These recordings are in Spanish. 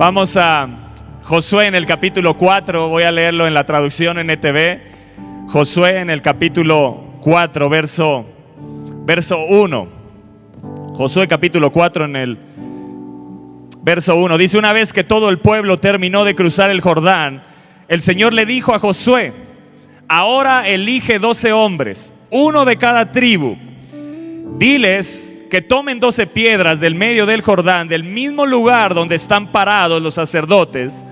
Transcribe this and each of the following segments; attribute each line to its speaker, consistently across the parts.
Speaker 1: Vamos a Josué en el capítulo 4, voy a leerlo en la traducción NTV. Josué en el capítulo 4, verso 1. Josué capítulo 4 en el verso 1. Dice: una vez que todo el pueblo terminó de cruzar el Jordán, el Señor le dijo a Josué: ahora elige 12 hombres, uno de cada tribu. Diles que tomen 12 piedras del medio del Jordán, del mismo lugar donde están parados los sacerdotes.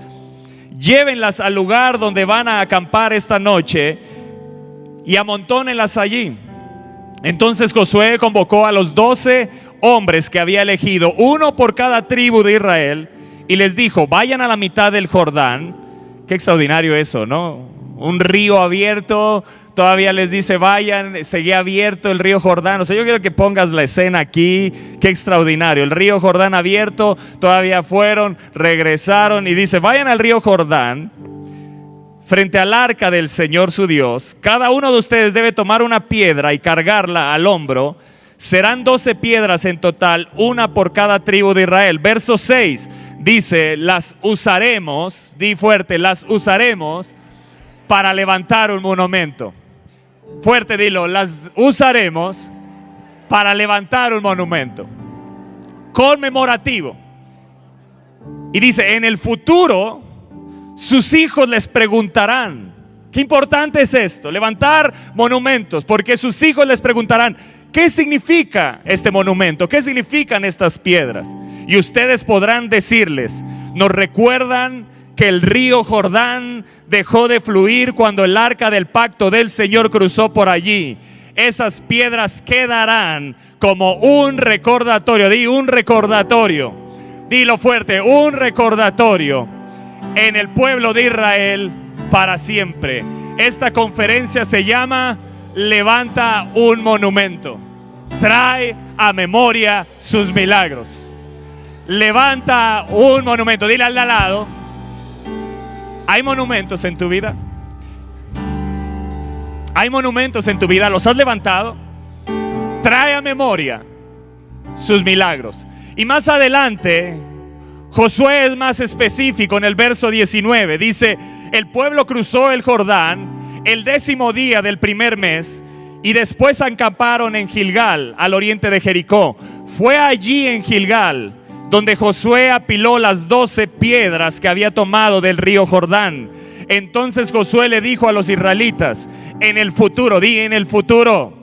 Speaker 1: Llévenlas al lugar donde van a acampar esta noche y amontónenlas allí. Entonces Josué convocó a los 12 hombres que había elegido, uno por cada tribu de Israel, y les dijo: vayan a la mitad del Jordán. Qué extraordinario eso, ¿no? Un río abierto, todavía les dice vayan, seguía abierto el río Jordán. O sea, yo quiero que pongas la escena aquí. Qué extraordinario, el río Jordán abierto, todavía fueron, regresaron y dice: vayan al río Jordán frente al arca del Señor su Dios. Cada uno de ustedes debe tomar una piedra y cargarla al hombro. Serán 12 piedras en total, una por cada tribu de Israel. Verso 6 dice: las usaremos, di fuerte, las usaremos para levantar un monumento. Fuerte, dilo: las usaremos para levantar un monumento conmemorativo. Y dice: en el futuro sus hijos les preguntarán. Qué importante es esto, levantar monumentos, porque sus hijos les preguntarán: ¿qué significa este monumento? ¿Qué significan estas piedras? Y ustedes podrán decirles: nos recuerdan que el río Jordán dejó de fluir cuando el arca del pacto del Señor cruzó por allí. Esas piedras quedarán como un recordatorio. Di un recordatorio. Dilo fuerte: un recordatorio en el pueblo de Israel para siempre. Esta conferencia se llama Levanta un monumento. Trae a memoria sus milagros. Levanta un monumento. Dile al de al lado: ¿hay monumentos en tu vida? ¿Hay monumentos en tu vida? ¿Los has levantado? Trae a memoria sus milagros. Y más adelante Josué es más específico en el verso 19. Dice: el pueblo cruzó el Jordán el 10º día del primer mes y después acamparon en Gilgal, al oriente de Jericó. Fue allí en Gilgal donde Josué apiló las 12 piedras que había tomado del río Jordán. Entonces Josué le dijo a los israelitas: en el futuro, di en el futuro.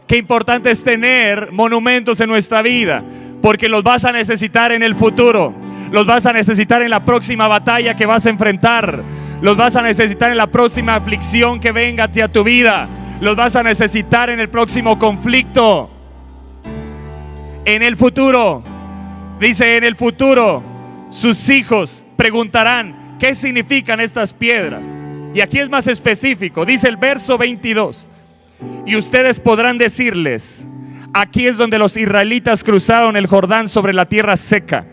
Speaker 1: Qué importante es tener monumentos en nuestra vida, porque los vas a necesitar en el futuro. Los vas a necesitar en la próxima batalla que vas a enfrentar. Los vas a necesitar en la próxima aflicción que venga hacia tu vida. Los vas a necesitar en el próximo conflicto. En el futuro. Dice: en el futuro sus hijos preguntarán: ¿qué significan estas piedras? Y aquí es más específico. Dice el verso 22: y ustedes podrán decirles: aquí es donde los israelitas cruzaron el Jordán sobre la tierra seca.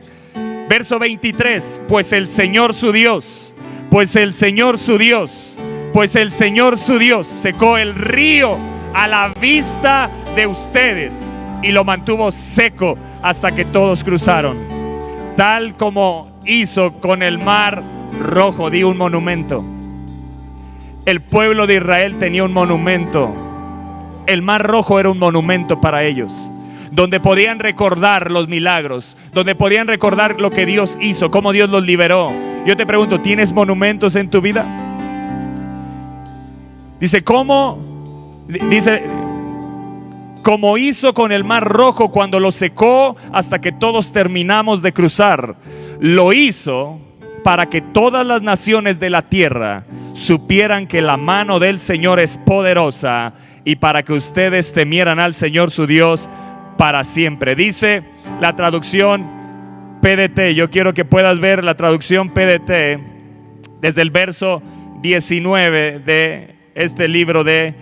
Speaker 1: Verso 23: pues el Señor su Dios, pues el Señor su Dios, pues el Señor su Dios secó el río a la vista de ustedes y lo mantuvo seco hasta que todos cruzaron, tal como hizo con el mar rojo. Di un monumento. El pueblo de Israel tenía un monumento. El mar rojo era un monumento para ellos, donde podían recordar los milagros, donde podían recordar lo que Dios hizo, cómo Dios los liberó. Yo te pregunto: ¿tienes monumentos en tu vida? Dice: ¿cómo? Dice: como hizo con el mar rojo cuando lo secó hasta que todos terminamos de cruzar. Lo hizo para que todas las naciones de la tierra supieran que la mano del Señor es poderosa, y para que ustedes temieran al Señor su Dios para siempre. Dice la traducción PDT. Yo quiero que puedas ver la traducción PDT desde el verso 19 de este libro de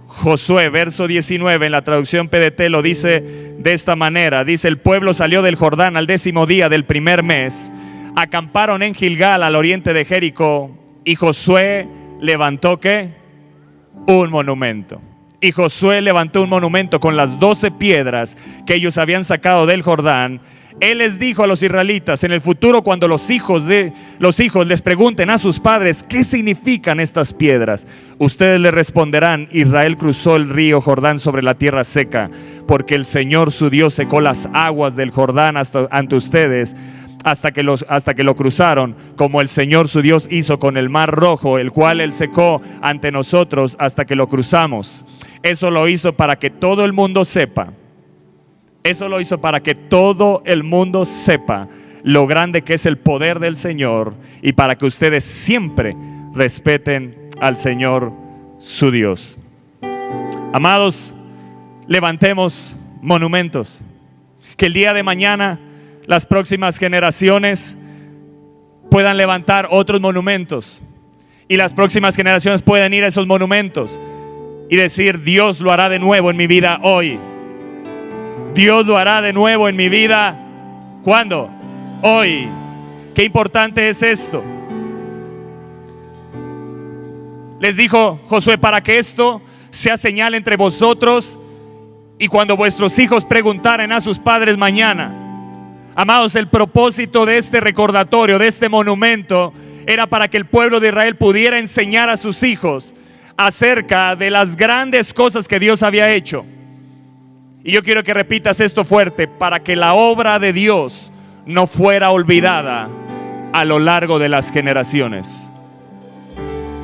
Speaker 1: Josué. Verso 19 en la traducción PDT lo dice de esta manera. Dice: el pueblo salió del Jordán al 10º día del primer mes, acamparon en Gilgal al oriente de Jericó, y Josué levantó ¿qué? Un monumento. Y Josué levantó un monumento con las 12 piedras que ellos habían sacado del Jordán Él les dijo a los israelitas: en el futuro, cuando los hijos les pregunten a sus padres qué significan estas piedras, ustedes les responderán: Israel cruzó el río Jordán sobre la tierra seca, porque el Señor su Dios secó las aguas del Jordán ante ustedes hasta que lo cruzaron, como el Señor su Dios hizo con el mar Rojo, el cual Él secó ante nosotros hasta que lo cruzamos. Eso lo hizo para que todo el mundo sepa. Eso lo hizo para que todo el mundo sepa lo grande que es el poder del Señor, y para que ustedes siempre respeten al Señor su Dios. Amados, levantemos monumentos. Que el día de mañana las próximas generaciones puedan levantar otros monumentos, y las próximas generaciones puedan ir a esos monumentos y decir: Dios lo hará de nuevo en mi vida hoy. Dios lo hará de nuevo en mi vida. ¿Cuándo? Hoy. Qué importante es esto. Les dijo Josué: para que esto sea señal entre vosotros, y cuando vuestros hijos preguntaren a sus padres mañana. Amados, el propósito de este recordatorio, de este monumento, era para que el pueblo de Israel pudiera enseñar a sus hijos acerca de las grandes cosas que Dios había hecho. Y yo quiero que repitas esto fuerte: para que la obra de Dios no fuera olvidada a lo largo de las generaciones.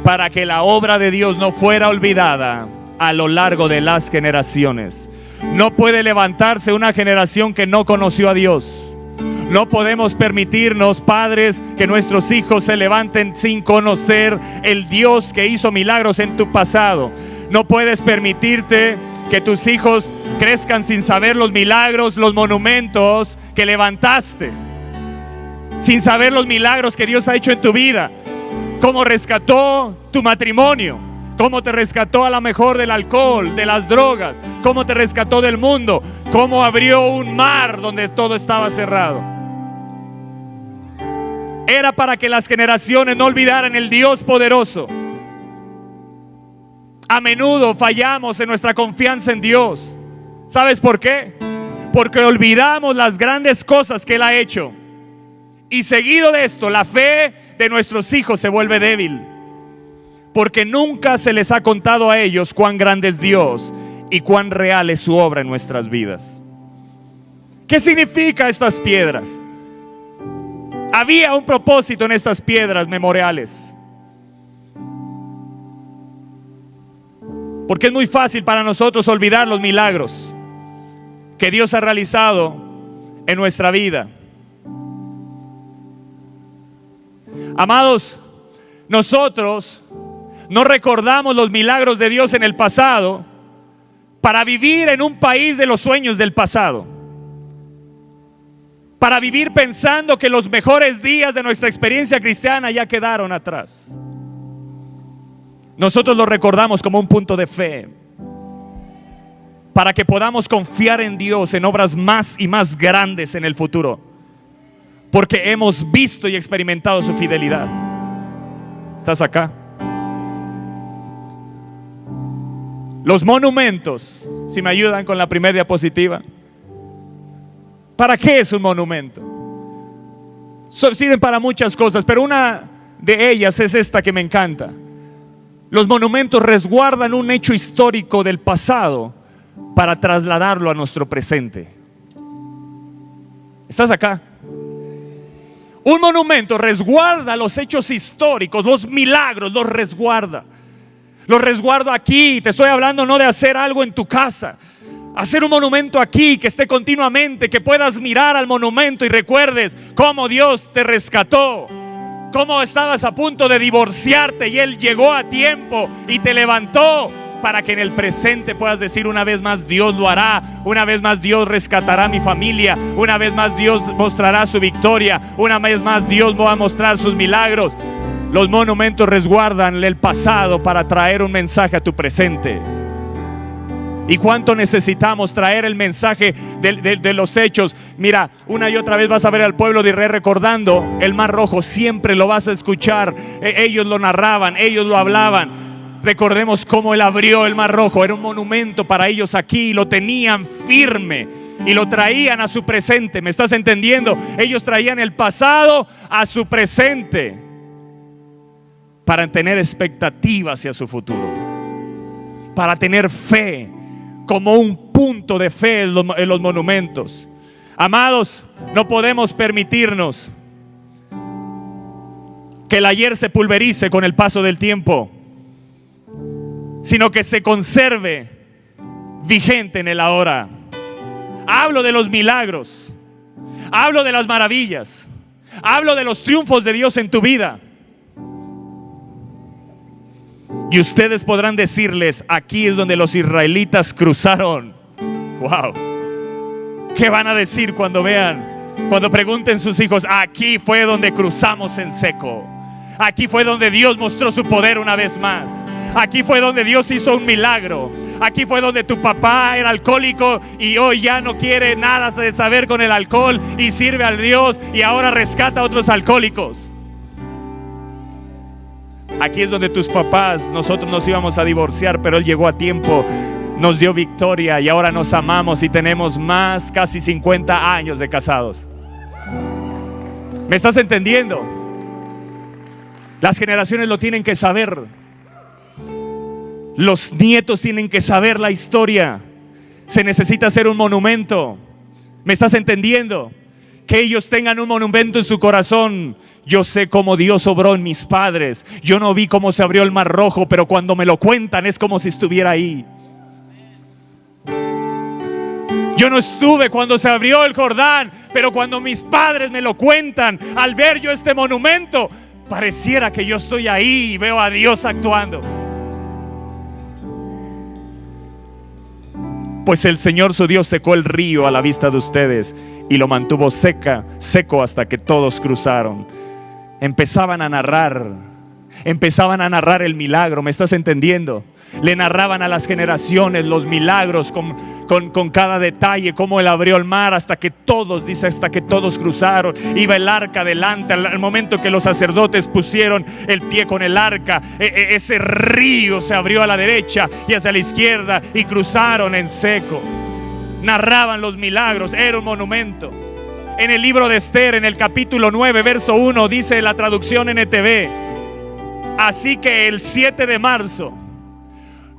Speaker 1: Para que la obra de Dios no fuera olvidada a lo largo de las generaciones. No puede levantarse una generación que no conoció a Dios. No podemos permitirnos, padres, que nuestros hijos se levanten sin conocer el Dios que hizo milagros en tu pasado. No puedes permitirte que tus hijos crezcan sin saber los milagros, los monumentos que levantaste, sin saber los milagros que Dios ha hecho en tu vida. Cómo rescató tu matrimonio, cómo te rescató a lo mejor del alcohol, de las drogas, cómo te rescató del mundo, cómo abrió un mar donde todo estaba cerrado. Era para que las generaciones no olvidaran el Dios poderoso. A menudo fallamos en nuestra confianza en Dios. ¿Sabes por qué? Porque olvidamos las grandes cosas que Él ha hecho. Y seguido de esto, la fe de nuestros hijos se vuelve débil, porque nunca se les ha contado a ellos cuán grande es Dios y cuán real es su obra en nuestras vidas. ¿Qué significa estas piedras? Había un propósito en estas piedras memoriales. Porque es muy fácil para nosotros olvidar los milagros que Dios ha realizado en nuestra vida. Amados, nosotros no recordamos los milagros de Dios en el pasado para vivir en un país de los sueños del pasado, para vivir pensando que los mejores días de nuestra experiencia cristiana ya quedaron atrás. Nosotros lo recordamos como un punto de fe, para que podamos confiar en Dios en obras más y más grandes en el futuro, porque hemos visto y experimentado su fidelidad. ¿Estás acá? Los monumentos, si me ayudan con la primera diapositiva. ¿Para qué es un monumento? Sirven para muchas cosas, pero una de ellas es esta que me encanta. Los monumentos resguardan un hecho histórico del pasado para trasladarlo a nuestro presente. ¿Estás acá? Un monumento resguarda los hechos históricos, los milagros, los resguarda. Los resguardo aquí. Te estoy hablando no de hacer algo en tu casa. Hacer un monumento aquí que esté continuamente, que puedas mirar al monumento y recuerdes cómo Dios te rescató, cómo estabas a punto de divorciarte y Él llegó a tiempo y te levantó, para que en el presente puedas decir: una vez más Dios lo hará, una vez más Dios rescatará a mi familia, una vez más Dios mostrará su victoria, una vez más Dios va a mostrar sus milagros. Los monumentos resguardan el pasado para traer un mensaje a tu presente. ¿Y cuánto necesitamos traer el mensaje de los hechos? Mira, una y otra vez vas a ver al pueblo de Israel recordando el Mar Rojo. Siempre lo vas a escuchar. Ellos lo narraban, ellos lo hablaban. Recordemos cómo Él abrió el Mar Rojo. Era un monumento para ellos aquí. Lo tenían firme. y lo traían a su presente. ¿Me estás entendiendo? Ellos traían el pasado a su presente para tener expectativa hacia su futuro, para tener fe como un punto de fe en los monumentos. Amados, no podemos permitirnos que el ayer se pulverice con el paso del tiempo, sino que se conserve vigente en el ahora. Hablo de los milagros, hablo de las maravillas, hablo de los triunfos de Dios en tu vida. Y ustedes podrán decirles: aquí es donde los israelitas cruzaron. Wow. ¿Qué van a decir cuando vean, cuando pregunten sus hijos? Aquí fue donde cruzamos en seco. Aquí fue donde Dios mostró su poder una vez más. Aquí fue donde Dios hizo un milagro. Aquí fue donde tu papá era alcohólico y hoy ya no quiere nada de saber con el alcohol y sirve al Dios y ahora rescata a otros alcohólicos. Aquí es donde tus papás, nosotros nos íbamos a divorciar, pero Él llegó a tiempo, nos dio victoria y ahora nos amamos y tenemos más, casi 50 años de casados. ¿Me estás entendiendo? Las generaciones lo tienen que saber. Los nietos tienen que saber la historia. Se necesita hacer un monumento. ¿Me estás entendiendo? Que ellos tengan un monumento en su corazón. Yo sé cómo Dios obró en mis padres. Yo no vi cómo se abrió el Mar Rojo, pero cuando me lo cuentan es como si estuviera ahí. Yo no estuve cuando se abrió el Jordán, pero cuando mis padres me lo cuentan, al ver yo este monumento, pareciera que yo estoy ahí y veo a Dios actuando. Pues el Señor su Dios secó el río a la vista de ustedes y lo mantuvo seco hasta que todos cruzaron. Empezaban a narrar el milagro. ¿Me estás entendiendo? Le narraban a las generaciones los milagros con cada detalle, cómo Él abrió el mar hasta que todos, dice, hasta que todos cruzaron. Iba el arca adelante. Al momento que los sacerdotes pusieron el pie con el arca, ese río se abrió a la derecha y hacia la izquierda y cruzaron en seco. Narraban los milagros, era un monumento. En el libro de Esther, en el capítulo 9, verso 1, dice la traducción NTV: así que el 7 de marzo,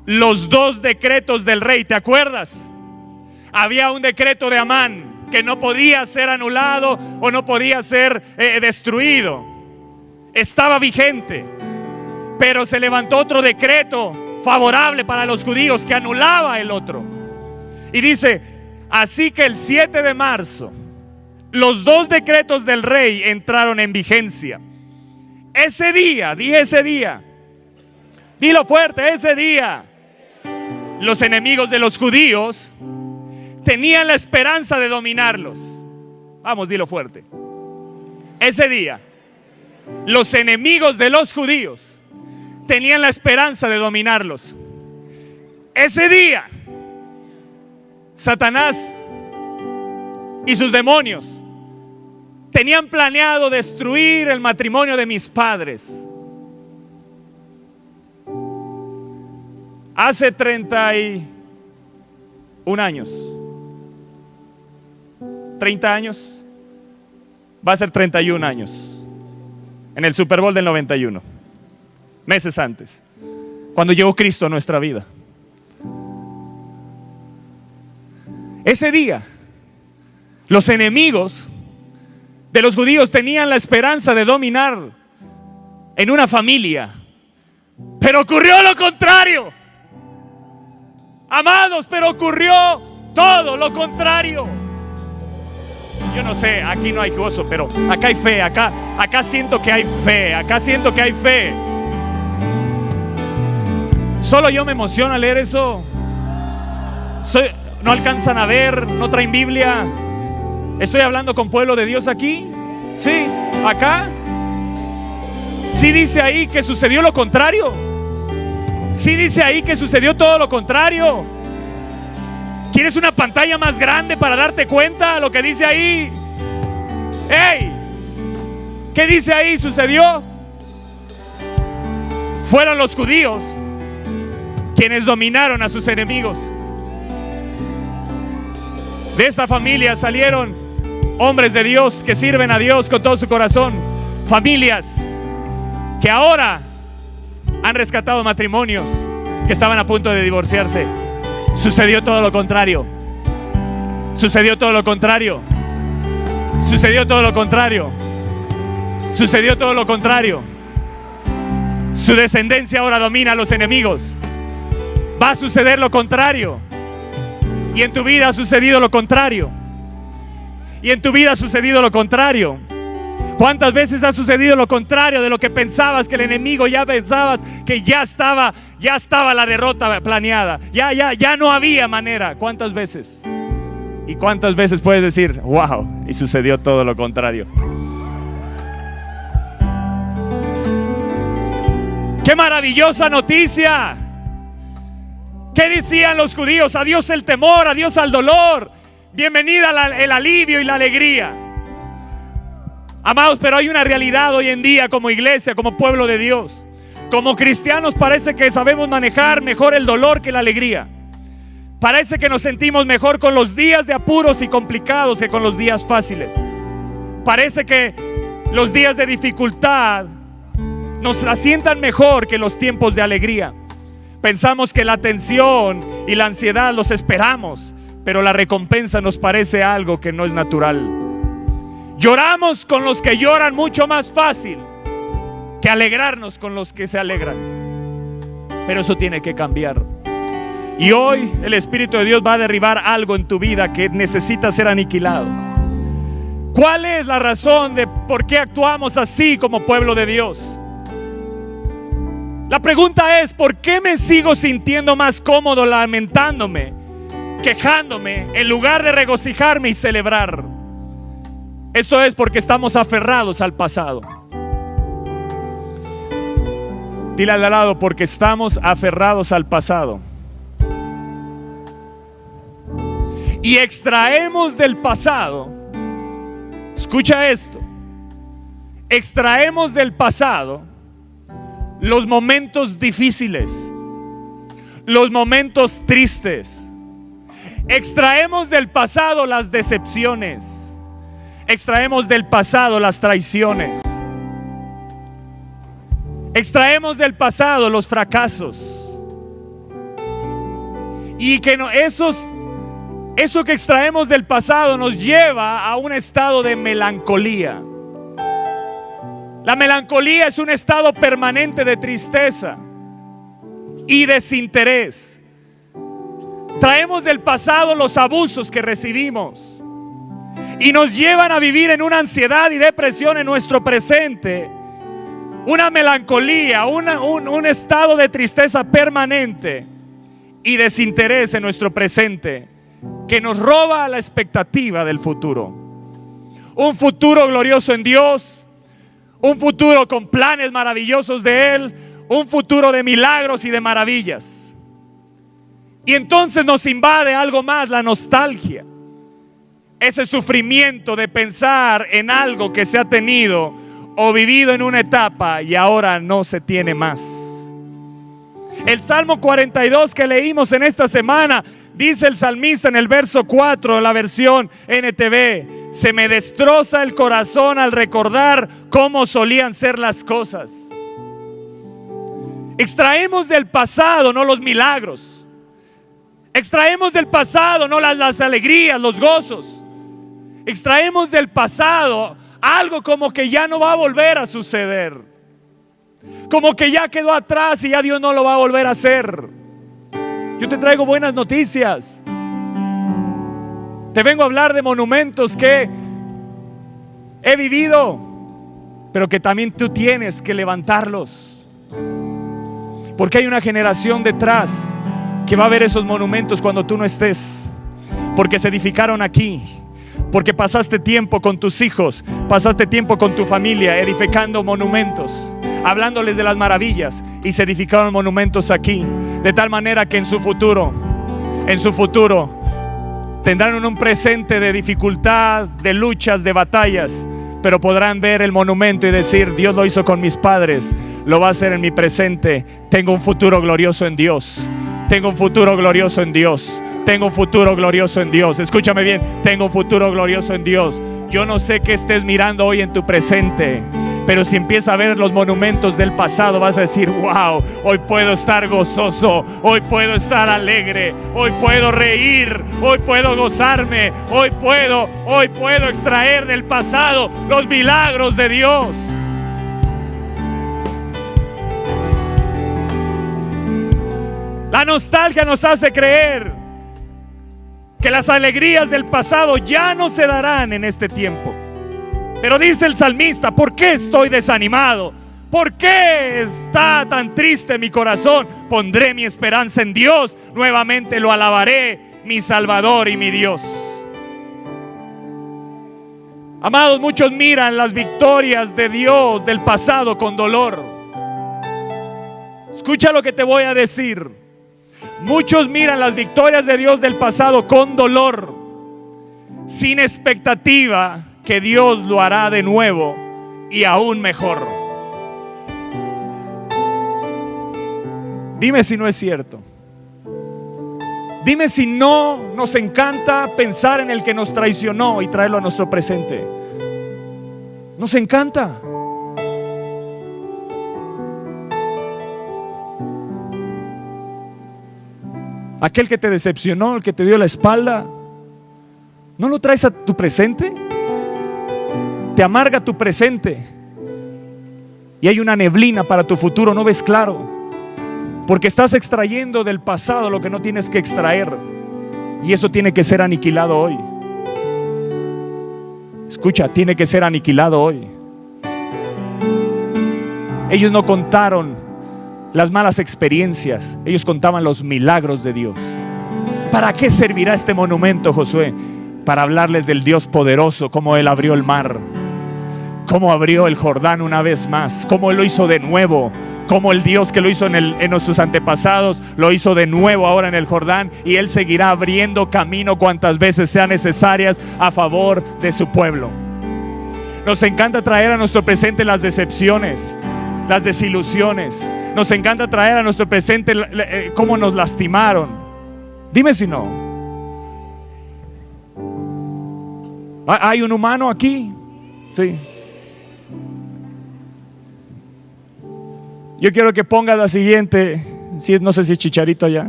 Speaker 1: los dos decretos del rey, ¿te acuerdas? Había un decreto de Amán que no podía ser anulado o no podía ser destruido. Estaba vigente, pero se levantó otro decreto favorable para los judíos que anulaba el otro. Y dice: así que el 7 de marzo, los dos decretos del rey entraron en vigencia. Ese día, di ese día, dilo fuerte, ese día, los enemigos de los judíos tenían la esperanza de dominarlos. Vamos, dilo fuerte. Ese día, los enemigos de los judíos tenían la esperanza de dominarlos. Ese día, Satanás y sus demonios tenían planeado destruir el matrimonio de mis padres. Hace 31 años, 30 años, va a ser 31 años, en el Super Bowl del 91, meses antes, cuando llegó Cristo a nuestra vida. Ese día, los enemigos de los judíos tenían la esperanza de dominar en una familia, pero ocurrió lo contrario. Amados, pero ocurrió todo lo contrario. Yo no sé, aquí no hay gozo, pero acá hay fe, acá siento que hay fe, acá siento que hay fe. Solo yo me emociono al leer eso. No alcanzan a ver, no traen Biblia. Estoy hablando con pueblo de Dios aquí. Sí, acá. Sí dice ahí que sucedió lo contrario. Sí dice ahí que sucedió todo lo contrario. ¿Quieres una pantalla más grande para darte cuenta de lo que dice ahí? ¡Ey! ¿Qué dice ahí? Sucedió. Fueron los judíos quienes dominaron a sus enemigos. De esta familia salieron hombres de Dios que sirven a Dios con todo su corazón. Familias que ahora han rescatado matrimonios que estaban a punto de divorciarse. Sucedió todo lo contrario. Sucedió todo lo contrario. Sucedió todo lo contrario. Sucedió todo lo contrario. Su descendencia ahora domina a los enemigos. Va a suceder lo contrario. Y en tu vida ha sucedido lo contrario. Y en tu vida ha sucedido lo contrario. ¿Cuántas veces ha sucedido lo contrario de lo que pensabas que el enemigo, ya pensabas que ya estaba la derrota planeada? Ya no había manera. ¿Cuántas veces? ¿Y cuántas veces puedes decir, wow, y sucedió todo lo contrario? ¡Qué maravillosa noticia! ¿Qué decían los judíos? Adiós el temor, adiós al dolor. Bienvenida el alivio y la alegría. Amados, pero hay una realidad hoy en día como iglesia, como pueblo de Dios. Como cristianos parece que sabemos manejar mejor el dolor que la alegría. Parece que nos sentimos mejor con los días de apuros y complicados que con los días fáciles. Parece que los días de dificultad nos asientan mejor que los tiempos de alegría. Pensamos que la tensión y la ansiedad los esperamos, pero la recompensa nos parece algo que no es natural. Lloramos con los que lloran mucho más fácil que alegrarnos con los que se alegran. Pero eso tiene que cambiar. Y hoy el Espíritu de Dios va a derribar algo en tu vida que necesita ser aniquilado. ¿Cuál es la razón de por qué actuamos así como pueblo de Dios? La pregunta es, ¿por qué me sigo sintiendo más cómodo lamentándome, quejándome, en lugar de regocijarme y celebrar? Esto es porque estamos aferrados al pasado. Dile al lado, porque estamos aferrados al pasado. Y extraemos del pasado, escucha esto, extraemos del pasado los momentos difíciles, los momentos tristes. Extraemos del pasado las decepciones, extraemos del pasado las traiciones, extraemos del pasado los fracasos. Y que eso que extraemos del pasado nos lleva a un estado de melancolía. La melancolía es un estado permanente de tristeza y desinterés. Traemos del pasado los abusos que recibimos y nos llevan a vivir en una ansiedad y depresión en nuestro presente. Una melancolía, un estado de tristeza permanente y desinterés en nuestro presente, que nos roba la expectativa del futuro. Un futuro glorioso en Dios, un futuro con planes maravillosos de Él, un futuro de milagros y de maravillas. Y entonces nos invade algo más, la nostalgia. Ese sufrimiento de pensar en algo que se ha tenido o vivido en una etapa y ahora no se tiene más. El Salmo 42 que leímos en esta semana, dice el salmista en el verso 4 de la versión NTV: se me destroza el corazón al recordar cómo solían ser las cosas. Extraemos del pasado no los milagros, extraemos del pasado no las alegrías, los gozos. Extraemos del pasado algo como que ya no va a volver a suceder, como que ya quedó atrás y ya Dios no lo va a volver a hacer. Yo te traigo buenas noticias. Te vengo a hablar de monumentos que he vivido, pero que también tú tienes que levantarlos. Porque hay una generación detrás que va a ver esos monumentos cuando tú no estés. Porque se edificaron aquí. Porque pasaste tiempo con tus hijos, pasaste tiempo con tu familia edificando monumentos, hablándoles de las maravillas, y se edificaron monumentos aquí, de tal manera que en su futuro tendrán un presente de dificultad, de luchas, de batallas, pero podrán ver el monumento y decir: Dios lo hizo con mis padres, lo va a hacer en mi presente. Tengo un futuro glorioso en Dios, tengo un futuro glorioso en Dios. tengo un futuro glorioso en Dios. Escúchame bien, tengo un futuro glorioso en Dios. Yo no sé qué estés mirando hoy en tu presente, pero si empiezas a ver los monumentos del pasado, vas a decir: wow, hoy puedo estar gozoso, hoy puedo estar alegre, hoy puedo reír, hoy puedo gozarme, hoy puedo extraer del pasado los milagros de Dios. La nostalgia nos hace creer que las alegrías del pasado ya no se darán en este tiempo. Pero dice el salmista: ¿por qué estoy desanimado? ¿Por qué está tan triste mi corazón? Pondré mi esperanza en Dios, nuevamente lo alabaré, mi Salvador y mi Dios. Amados, muchos miran las victorias de Dios del pasado con dolor. Escucha lo que te voy a decir. Muchos miran las victorias de Dios del pasado con dolor, sin expectativa que Dios lo hará de nuevo y aún mejor. Dime si no es cierto. Dime si no nos encanta pensar en el que nos traicionó y traerlo a nuestro presente. Nos encanta. Aquel que te decepcionó, el que te dio la espalda, ¿no lo traes a tu presente? Te amarga tu presente y hay una neblina para tu futuro, no ves claro, porque estás extrayendo del pasado lo que no tienes que extraer, y eso tiene que ser aniquilado hoy. Escucha, tiene que ser aniquilado hoy. Ellos no contaron las malas experiencias, ellos contaban los milagros de Dios. ¿Para qué servirá este monumento, Josué? Para hablarles del Dios poderoso, cómo Él abrió el mar, cómo abrió el Jordán una vez más, cómo Él lo hizo de nuevo, cómo el Dios que lo hizo en nuestros antepasados lo hizo de nuevo ahora en el Jordán, y Él seguirá abriendo camino cuantas veces sean necesarias a favor de su pueblo. Nos encanta traer a nuestro presente las decepciones, las desilusiones. Nos encanta traer a nuestro presente cómo nos lastimaron. Dime si no. ¿Hay un humano aquí? Sí. Yo quiero que pongas la siguiente. No sé si es Chicharito allá.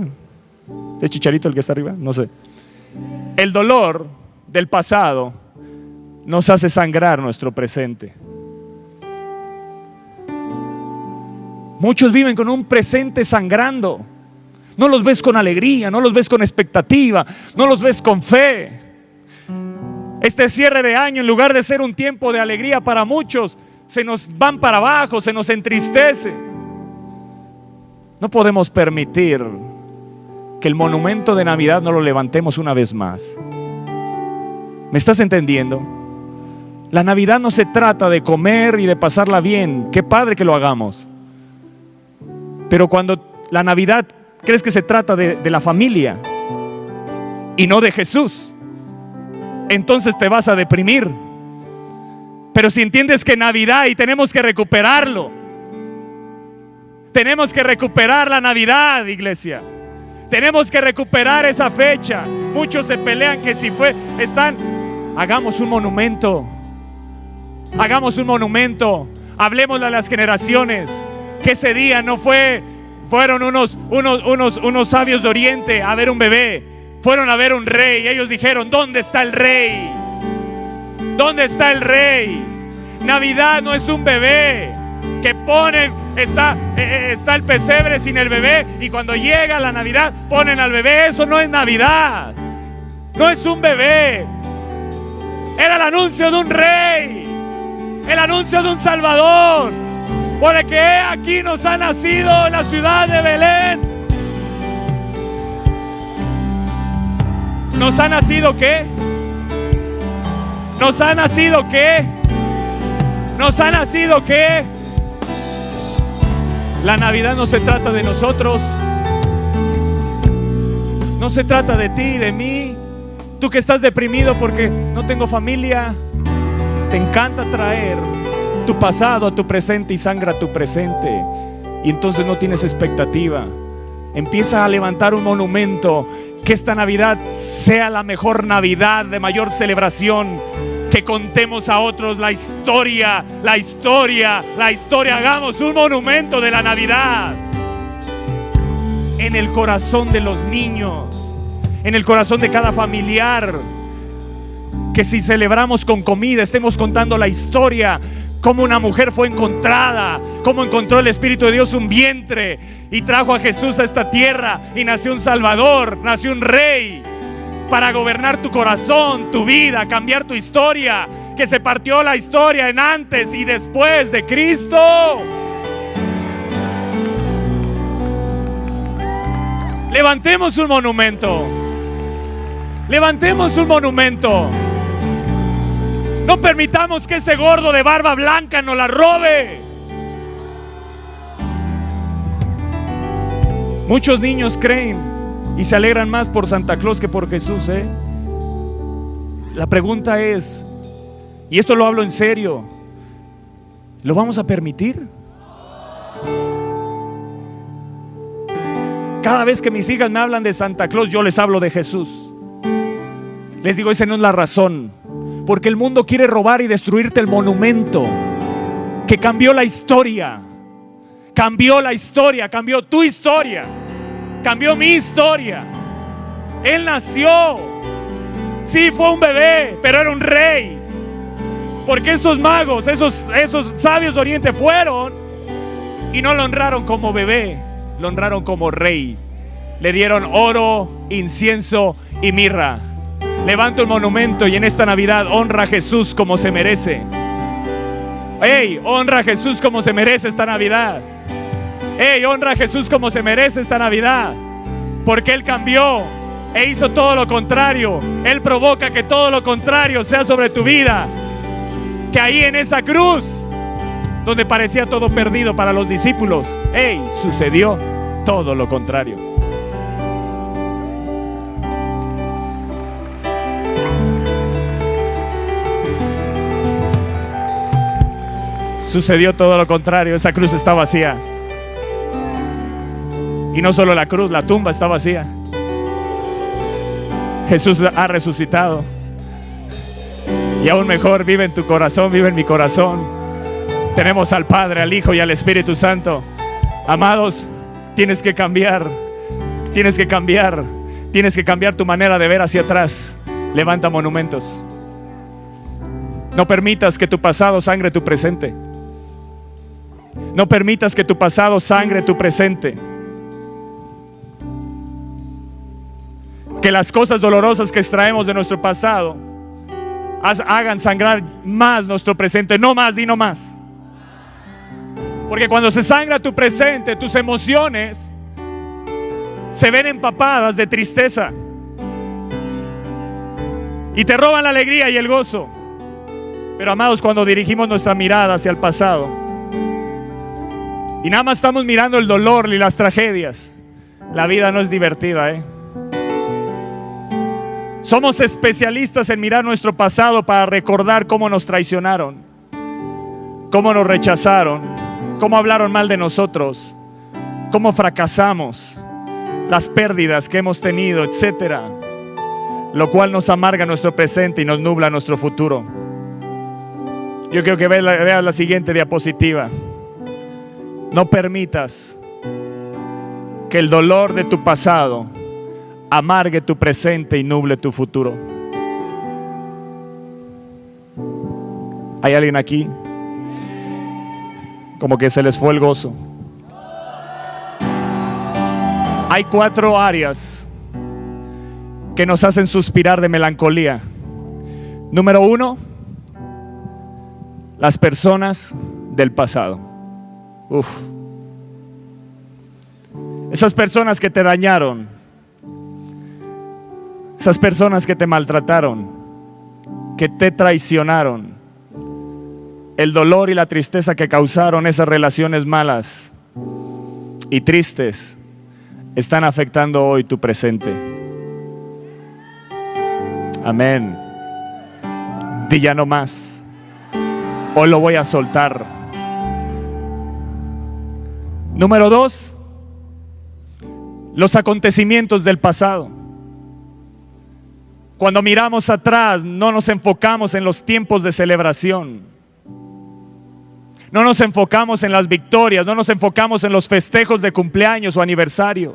Speaker 1: ¿Es Chicharito el que está arriba? No sé. El dolor del pasado nos hace sangrar nuestro presente. Muchos viven con un presente sangrando. No los ves con alegría, no los ves con expectativa, no los ves con fe. Este cierre de año, en lugar de ser un tiempo de alegría para muchos, se nos van para abajo, se nos entristece. No podemos permitir que el monumento de Navidad no lo levantemos una vez más. ¿Me estás entendiendo? La Navidad no se trata de comer y de pasarla bien. Qué padre que lo hagamos. Pero cuando la Navidad crees que se trata de la familia y no de Jesús, entonces te vas a deprimir. Pero si entiendes que Navidad, y tenemos que recuperarlo, tenemos que recuperar la Navidad, iglesia. Tenemos que recuperar esa fecha. Muchos se pelean que si hagamos un monumento. Hagamos un monumento. Hablemosle a las generaciones que ese día no fueron unos sabios de Oriente a ver un bebé, fueron a ver un rey. Ellos dijeron: ¿dónde está el rey? ¿Dónde está el rey? Navidad no es un bebé que está el pesebre sin el bebé, y cuando llega la Navidad ponen al bebé. Eso no es Navidad, no es un bebé. Era el anuncio de un rey, el anuncio de un Salvador. Porque aquí nos ha nacido en la ciudad de Belén. ¿Nos ha nacido qué? ¿Nos ha nacido qué? ¿Nos ha nacido qué? La Navidad no se trata de nosotros. No se trata de ti y de mí. Tú que estás deprimido porque no tengo familia, te encanta traer tu pasado a tu presente y sangra tu presente, y entonces no tienes expectativa. Empieza a levantar un monumento Que esta Navidad sea la mejor Navidad, de mayor celebración. Que contemos a otros la historia, la historia, la historia. Hagamos un monumento de la Navidad en el corazón de los niños, en el corazón de cada familiar. Que si celebramos con comida, estemos contando la historia, cómo una mujer fue encontrada, cómo encontró el Espíritu de Dios un vientre y trajo a Jesús a esta tierra, y nació un Salvador, nació un Rey para gobernar tu corazón, tu vida, cambiar tu historia. Que se partió la historia en antes y después de Cristo. Levantemos un monumento. Levantemos un monumento. No permitamos que ese gordo de barba blanca nos la robe. Muchos niños creen y se alegran más por Santa Claus que por Jesús, ¿eh? La pregunta es, y esto lo hablo en serio, ¿lo vamos a permitir? Cada vez que mis hijas me hablan de Santa Claus, yo les hablo de Jesús. Les digo, esa no es la razón. Porque el mundo quiere robar y destruirte el monumento que cambió la historia. Cambió la historia, cambió tu historia, cambió mi historia. Él nació. Sí, fue un bebé, pero era un rey. Porque esos magos, esos sabios de Oriente fueron y no lo honraron como bebé, lo honraron como rey. Le dieron oro, incienso y mirra. Levanta un monumento y en esta Navidad honra a Jesús como se merece. ¡Ey! Honra a Jesús como se merece esta Navidad. ¡Ey! Honra a Jesús como se merece esta Navidad. Porque Él cambió e hizo todo lo contrario. Él provoca que todo lo contrario sea sobre tu vida. Que ahí en esa cruz, donde parecía todo perdido para los discípulos, ¡ey! Sucedió todo lo contrario. Sucedió todo lo contrario. Esa cruz está vacía. Y no solo la cruz, la tumba está vacía. Jesús ha resucitado. Y aún mejor, vive en tu corazón, vive en mi corazón. Tenemos al Padre, al Hijo y al Espíritu Santo. Amados, tienes que cambiar. Tienes que cambiar. Tienes que cambiar tu manera de ver hacia atrás. Levanta monumentos. No permitas que tu pasado sangre tu presente. No permitas que tu pasado sangre tu presente. Que las cosas dolorosas que extraemos de nuestro pasado hagan sangrar más nuestro presente. No más, di no más. Porque cuando se sangra tu presente, tus emociones se ven empapadas de tristeza y te roban la alegría y el gozo. Pero amados, cuando dirigimos nuestra mirada hacia el pasado y nada más estamos mirando el dolor y las tragedias, la vida no es divertida, ¿eh? Somos especialistas en mirar nuestro pasado para recordar cómo nos traicionaron, cómo nos rechazaron, cómo hablaron mal de nosotros, cómo fracasamos, las pérdidas que hemos tenido, etcétera, lo cual nos amarga nuestro presente y nos nubla nuestro futuro. Yo quiero que veas la siguiente diapositiva. No permitas que el dolor de tu pasado amargue tu presente y nuble tu futuro. ¿Hay alguien aquí? Como que se les fue el gozo. Hay 4 áreas que nos hacen suspirar de melancolía. Número 1, las personas del pasado. Esas personas que te dañaron, esas personas que te maltrataron, que te traicionaron, el dolor y la tristeza que causaron esas relaciones malas y tristes están afectando hoy tu presente. Amén. Di ya no más. Hoy lo voy a soltar. Número 2, los acontecimientos del pasado. Cuando miramos atrás, no nos enfocamos en los tiempos de celebración. No nos enfocamos en las victorias, no nos enfocamos en los festejos de cumpleaños o aniversario.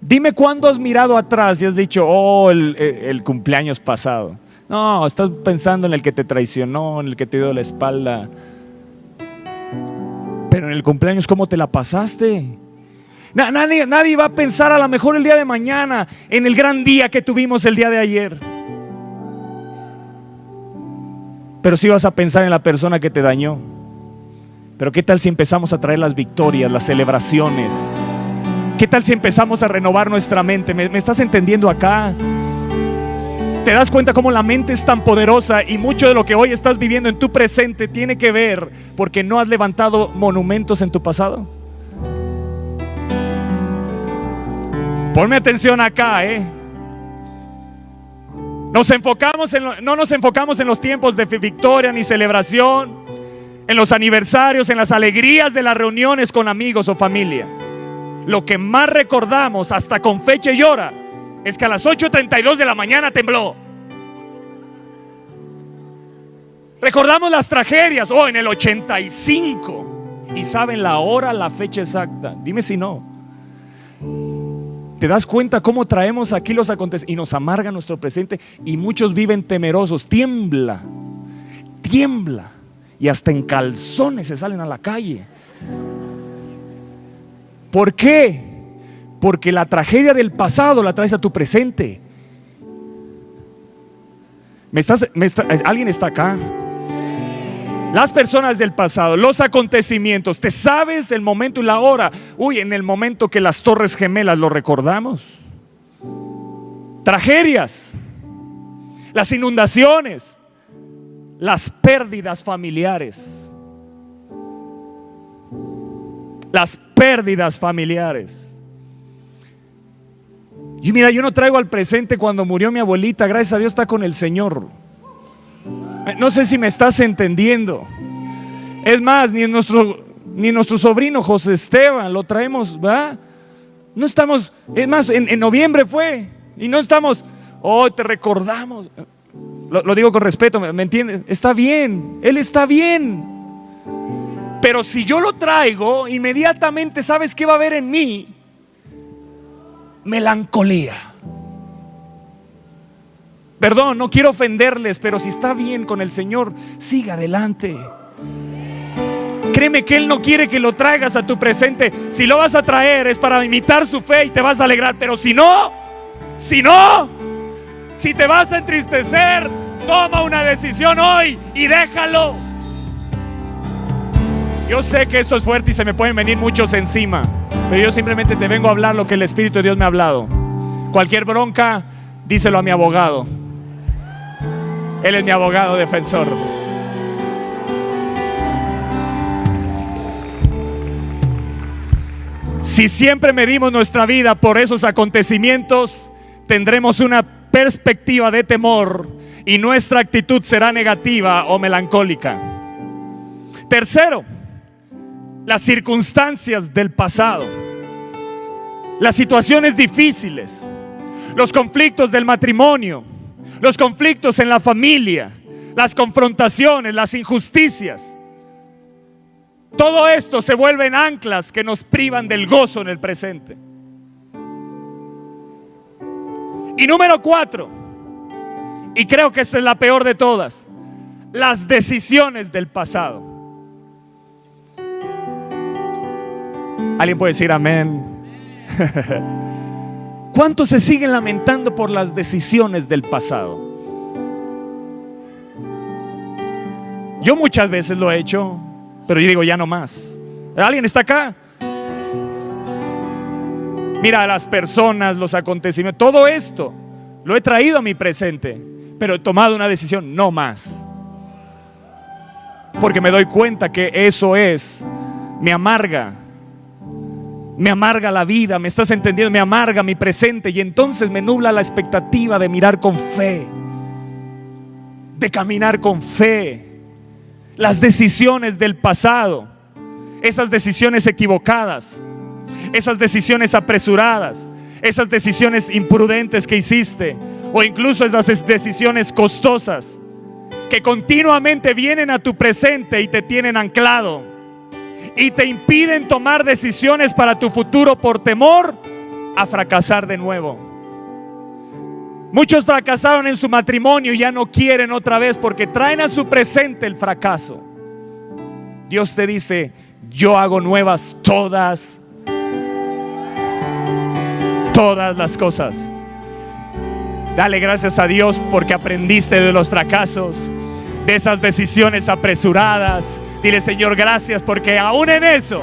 Speaker 1: Dime cuándo has mirado atrás y has dicho, oh, el cumpleaños pasado. No, estás pensando en el que te traicionó, en el que te dio la espalda. Pero en el cumpleaños, ¿cómo te la pasaste? Nadie va a pensar a lo mejor el día de mañana en el gran día que tuvimos el día de ayer. Pero sí vas a pensar en la persona que te dañó. Pero ¿qué tal si empezamos a traer las victorias, las celebraciones? ¿Qué tal si empezamos a renovar nuestra mente? ¿Me estás entendiendo acá? ¿Te das cuenta cómo la mente es tan poderosa y mucho de lo que hoy estás viviendo en tu presente tiene que ver porque no has levantado monumentos en tu pasado? Ponme atención acá, no nos enfocamos en los tiempos de victoria ni celebración, en los aniversarios, en las alegrías de las reuniones con amigos o familia. Lo que más recordamos, hasta con fecha y hora, es que a las 8:32 de la mañana tembló. Recordamos las tragedias, en el 85. Y saben la hora, la fecha exacta. Dime si no. ¿Te das cuenta cómo traemos aquí los acontecimientos y nos amarga nuestro presente? Y muchos viven temerosos. Tiembla y hasta en calzones se salen a la calle. ¿Por qué? Porque la tragedia del pasado la traes a tu presente. ¿Alguien está acá? Las personas del pasado, los acontecimientos, ¿te sabes el momento y la hora? En el momento que las Torres Gemelas lo recordamos. Tragedias, las inundaciones, las pérdidas familiares. Las pérdidas familiares. Y mira, yo no traigo al presente cuando murió mi abuelita, gracias a Dios está con el Señor. No sé si me estás entendiendo. Es más, ni nuestro sobrino José Esteban lo traemos, ¿verdad? No estamos, es más, en noviembre fue. Y no estamos, te recordamos. Lo digo con respeto, ¿me entiendes? Está bien, él está bien. Pero si yo lo traigo, inmediatamente, ¿sabes qué va a haber en mí? Melancolía. Perdón, no quiero ofenderles, pero si está bien con el Señor, siga adelante. Créeme que Él no quiere que lo traigas a tu presente. Si lo vas a traer es para imitar su fe y te vas a alegrar. Pero si te vas a entristecer, toma una decisión hoy y déjalo. Yo sé que esto es fuerte y se me pueden venir muchos encima, pero yo simplemente te vengo a hablar lo que el Espíritu de Dios me ha hablado. Cualquier bronca, díselo a mi abogado. Él es mi abogado defensor. Si siempre medimos nuestra vida por esos acontecimientos, tendremos una perspectiva de temor y nuestra actitud será negativa o melancólica. Tercero, las circunstancias del pasado, las situaciones difíciles, los conflictos del matrimonio, los conflictos en la familia, las confrontaciones, las injusticias. Todo esto se vuelven anclas que nos privan del gozo en el presente. Y número 4, y creo que esta es la peor de todas, las decisiones del pasado. ¿Alguien puede decir amén? ¿Cuántos se siguen lamentando por las decisiones del pasado? Yo muchas veces lo he hecho, pero yo digo ya no más. ¿Alguien está acá? Mira, las personas, los acontecimientos, todo esto lo he traído a mi presente, pero he tomado una decisión, no más. Porque me doy cuenta que eso me amarga la vida, ¿me estás entendiendo? Me amarga mi presente y entonces me nubla la expectativa de mirar con fe, de caminar con fe. Las decisiones del pasado, esas decisiones equivocadas, esas decisiones apresuradas, esas decisiones imprudentes que hiciste, o incluso esas decisiones costosas que continuamente vienen a tu presente y te tienen anclado y te impiden tomar decisiones para tu futuro por temor a fracasar de nuevo. Muchos fracasaron en su matrimonio y ya no quieren otra vez porque traen a su presente el fracaso. Dios te dice: yo hago nuevas todas las cosas. Dale gracias a Dios porque aprendiste de los fracasos, de esas decisiones apresuradas. Dile: Señor, gracias porque aún en eso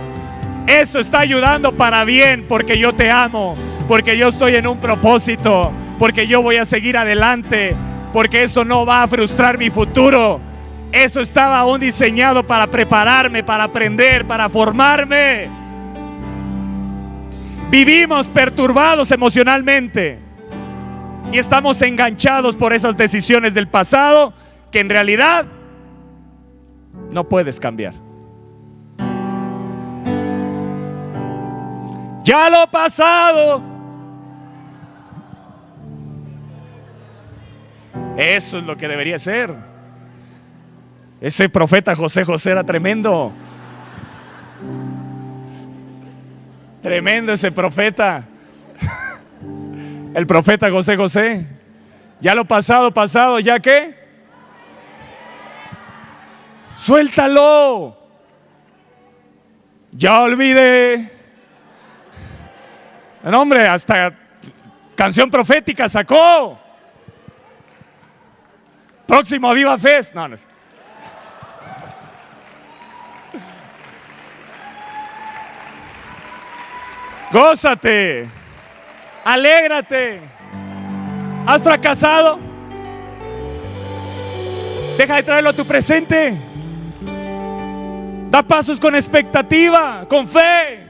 Speaker 1: está ayudando para bien, porque yo te amo, porque yo estoy en un propósito, porque yo voy a seguir adelante, porque eso no va a frustrar mi futuro. Eso estaba aún diseñado para prepararme, para aprender, para formarme. Vivimos perturbados emocionalmente y estamos enganchados por esas decisiones del pasado que en realidad no puedes cambiar. Ya lo pasado, eso es lo que debería ser. Ese profeta José era tremendo. Tremendo ese profeta. El profeta José. Ya lo pasado, ¿ya qué? Suéltalo. Ya olvidé. No, hombre, hasta canción profética sacó. Próximo a Viva Fest. No. Gózate, alégrate. ¿Has fracasado? Deja de traerlo a tu presente. Da pasos con expectativa, con fe.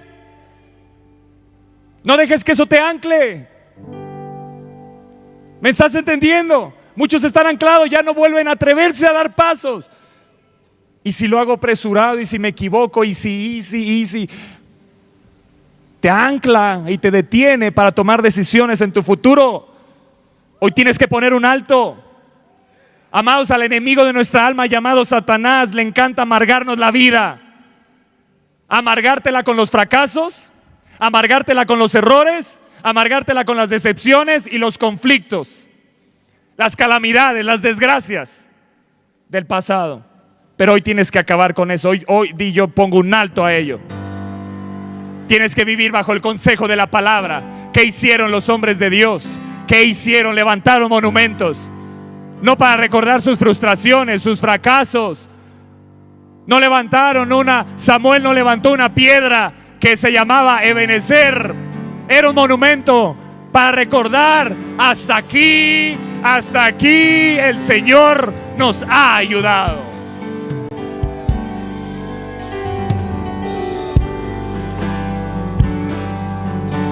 Speaker 1: No dejes que eso te ancle. ¿Me estás entendiendo? Muchos están anclados, ya no vuelven a atreverse a dar pasos. ¿Y si lo hago apresurado? ¿Y si me equivoco? ¿Y si? Te ancla y te detiene para tomar decisiones en tu futuro. Hoy tienes que poner un alto. Amados, al enemigo de nuestra alma llamado Satanás le encanta amargarnos la vida. Amargártela con los fracasos, amargártela con los errores, amargártela con las decepciones y los conflictos, las calamidades, las desgracias del pasado. Pero hoy tienes que acabar con eso. Hoy yo pongo un alto a ello. Tienes que vivir bajo el consejo de la palabra. ¿Qué hicieron los hombres de Dios? ¿Qué hicieron? Levantaron monumentos. No para recordar sus frustraciones, sus fracasos. Samuel no levantó una piedra que se llamaba Ebenezer. Era un monumento para recordar: hasta aquí el Señor nos ha ayudado.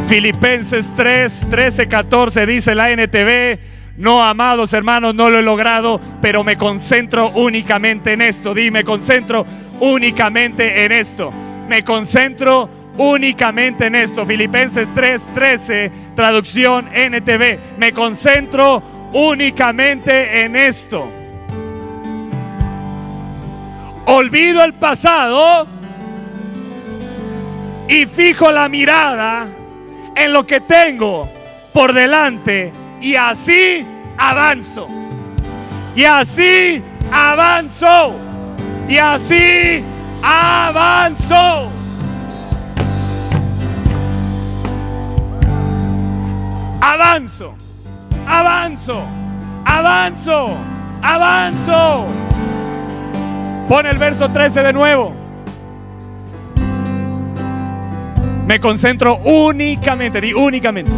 Speaker 1: Filipenses 3, 13, 14 dice la NTV: no, amados hermanos, no lo he logrado, pero me concentro únicamente en esto. Me concentro únicamente en esto. Me concentro únicamente en esto. Filipenses 3, 13, traducción NTV: me concentro únicamente en esto. Olvido el pasado y fijo la mirada en lo que tengo por delante, y así avanzo. Y así avanzo. Y así avanzo. Avanzo. Avanzo. Avanzo. Avanzo. Pon el verso 13 de nuevo. Me concentro únicamente, di únicamente.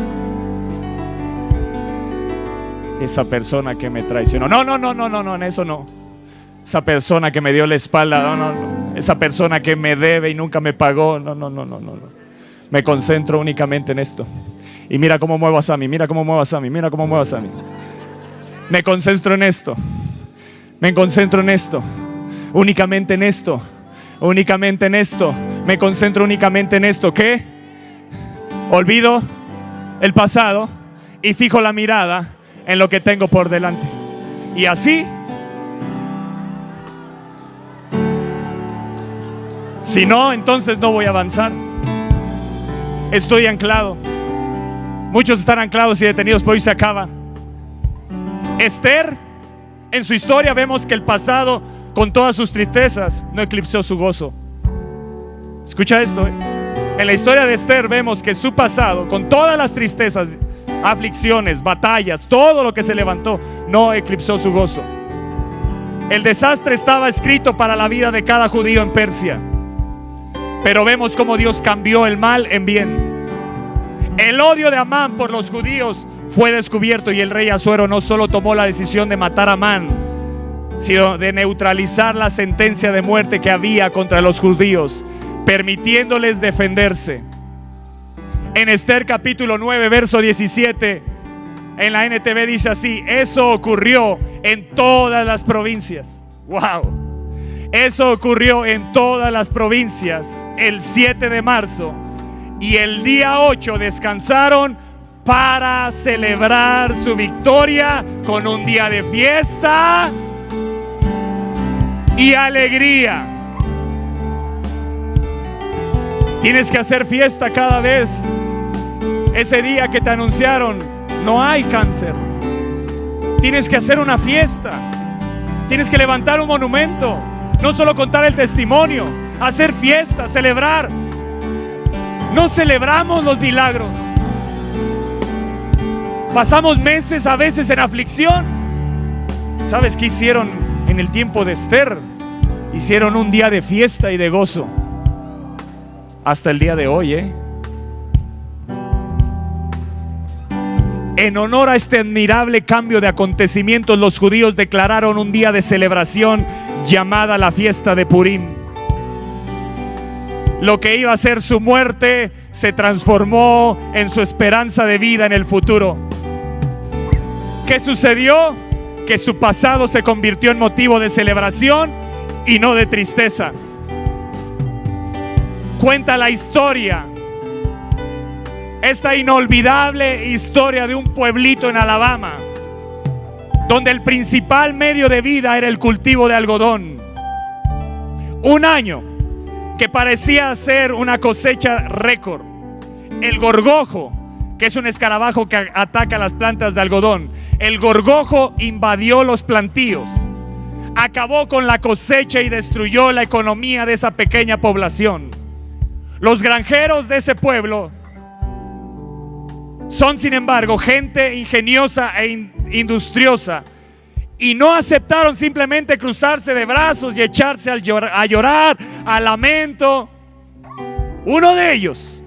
Speaker 1: Esa persona que me traicionó. No, en eso no. Esa persona que me dio la espalda. No. Esa persona que me debe y nunca me pagó. No. Me concentro únicamente en esto. Y mira cómo muevo a Sammy, mira cómo muevo a Sammy. Me concentro en esto. Me concentro en esto. Únicamente en esto. Me concentro únicamente en esto. ¿Qué? Olvido el pasado y fijo la mirada en lo que tengo por delante. Y así, si no, entonces no voy a avanzar. Estoy anclado. Muchos están anclados y detenidos, pero hoy se acaba. Esther, en su historia vemos que el pasado, con todas sus tristezas, no eclipsó su gozo. Escucha esto, En la historia de Esther vemos que su pasado, con todas las tristezas, aflicciones, batallas, todo lo que se levantó, no eclipsó su gozo. El desastre estaba escrito para la vida de cada judío en Persia, pero vemos cómo Dios cambió el mal en bien. El odio de Amán por los judíos fue descubierto, y el rey Asuero no solo tomó la decisión de matar a Amán, sino de neutralizar la sentencia de muerte que había contra los judíos, permitiéndoles defenderse. En Esther capítulo 9 verso 17, en la NTV dice así: eso ocurrió en todas las provincias. Wow. Eso ocurrió en todas las provincias el 7 de marzo, y el día 8 descansaron para celebrar su victoria con un día de fiesta y alegría. Tienes que hacer fiesta cada vez. Ese día que te anunciaron no hay cáncer, tienes que hacer una fiesta. Tienes que levantar un monumento, no solo contar el testimonio, hacer fiesta, celebrar. No celebramos los milagros. Pasamos meses a veces en aflicción. ¿Sabes qué hicieron en el tiempo de Esther? Hicieron un día de fiesta y de gozo. Hasta el día de hoy, En honor a este admirable cambio de acontecimientos, los judíos declararon un día de celebración llamada la fiesta de Purim. Lo que iba a ser su muerte se transformó en su esperanza de vida en el futuro. ¿Qué sucedió? Que su pasado se convirtió en motivo de celebración y no de tristeza. Cuenta la historia, esta inolvidable historia de un pueblito en Alabama, donde el principal medio de vida era el cultivo de algodón. Un año que parecía ser una cosecha récord, el gorgojo, que es un escarabajo que ataca las plantas de algodón, el gorgojo invadió los plantíos, acabó con la cosecha y destruyó la economía de esa pequeña población. Los granjeros de ese pueblo son, sin embargo, gente ingeniosa e industriosa, y no aceptaron simplemente cruzarse de brazos y echarse a llorar, al lamento. Uno de ellos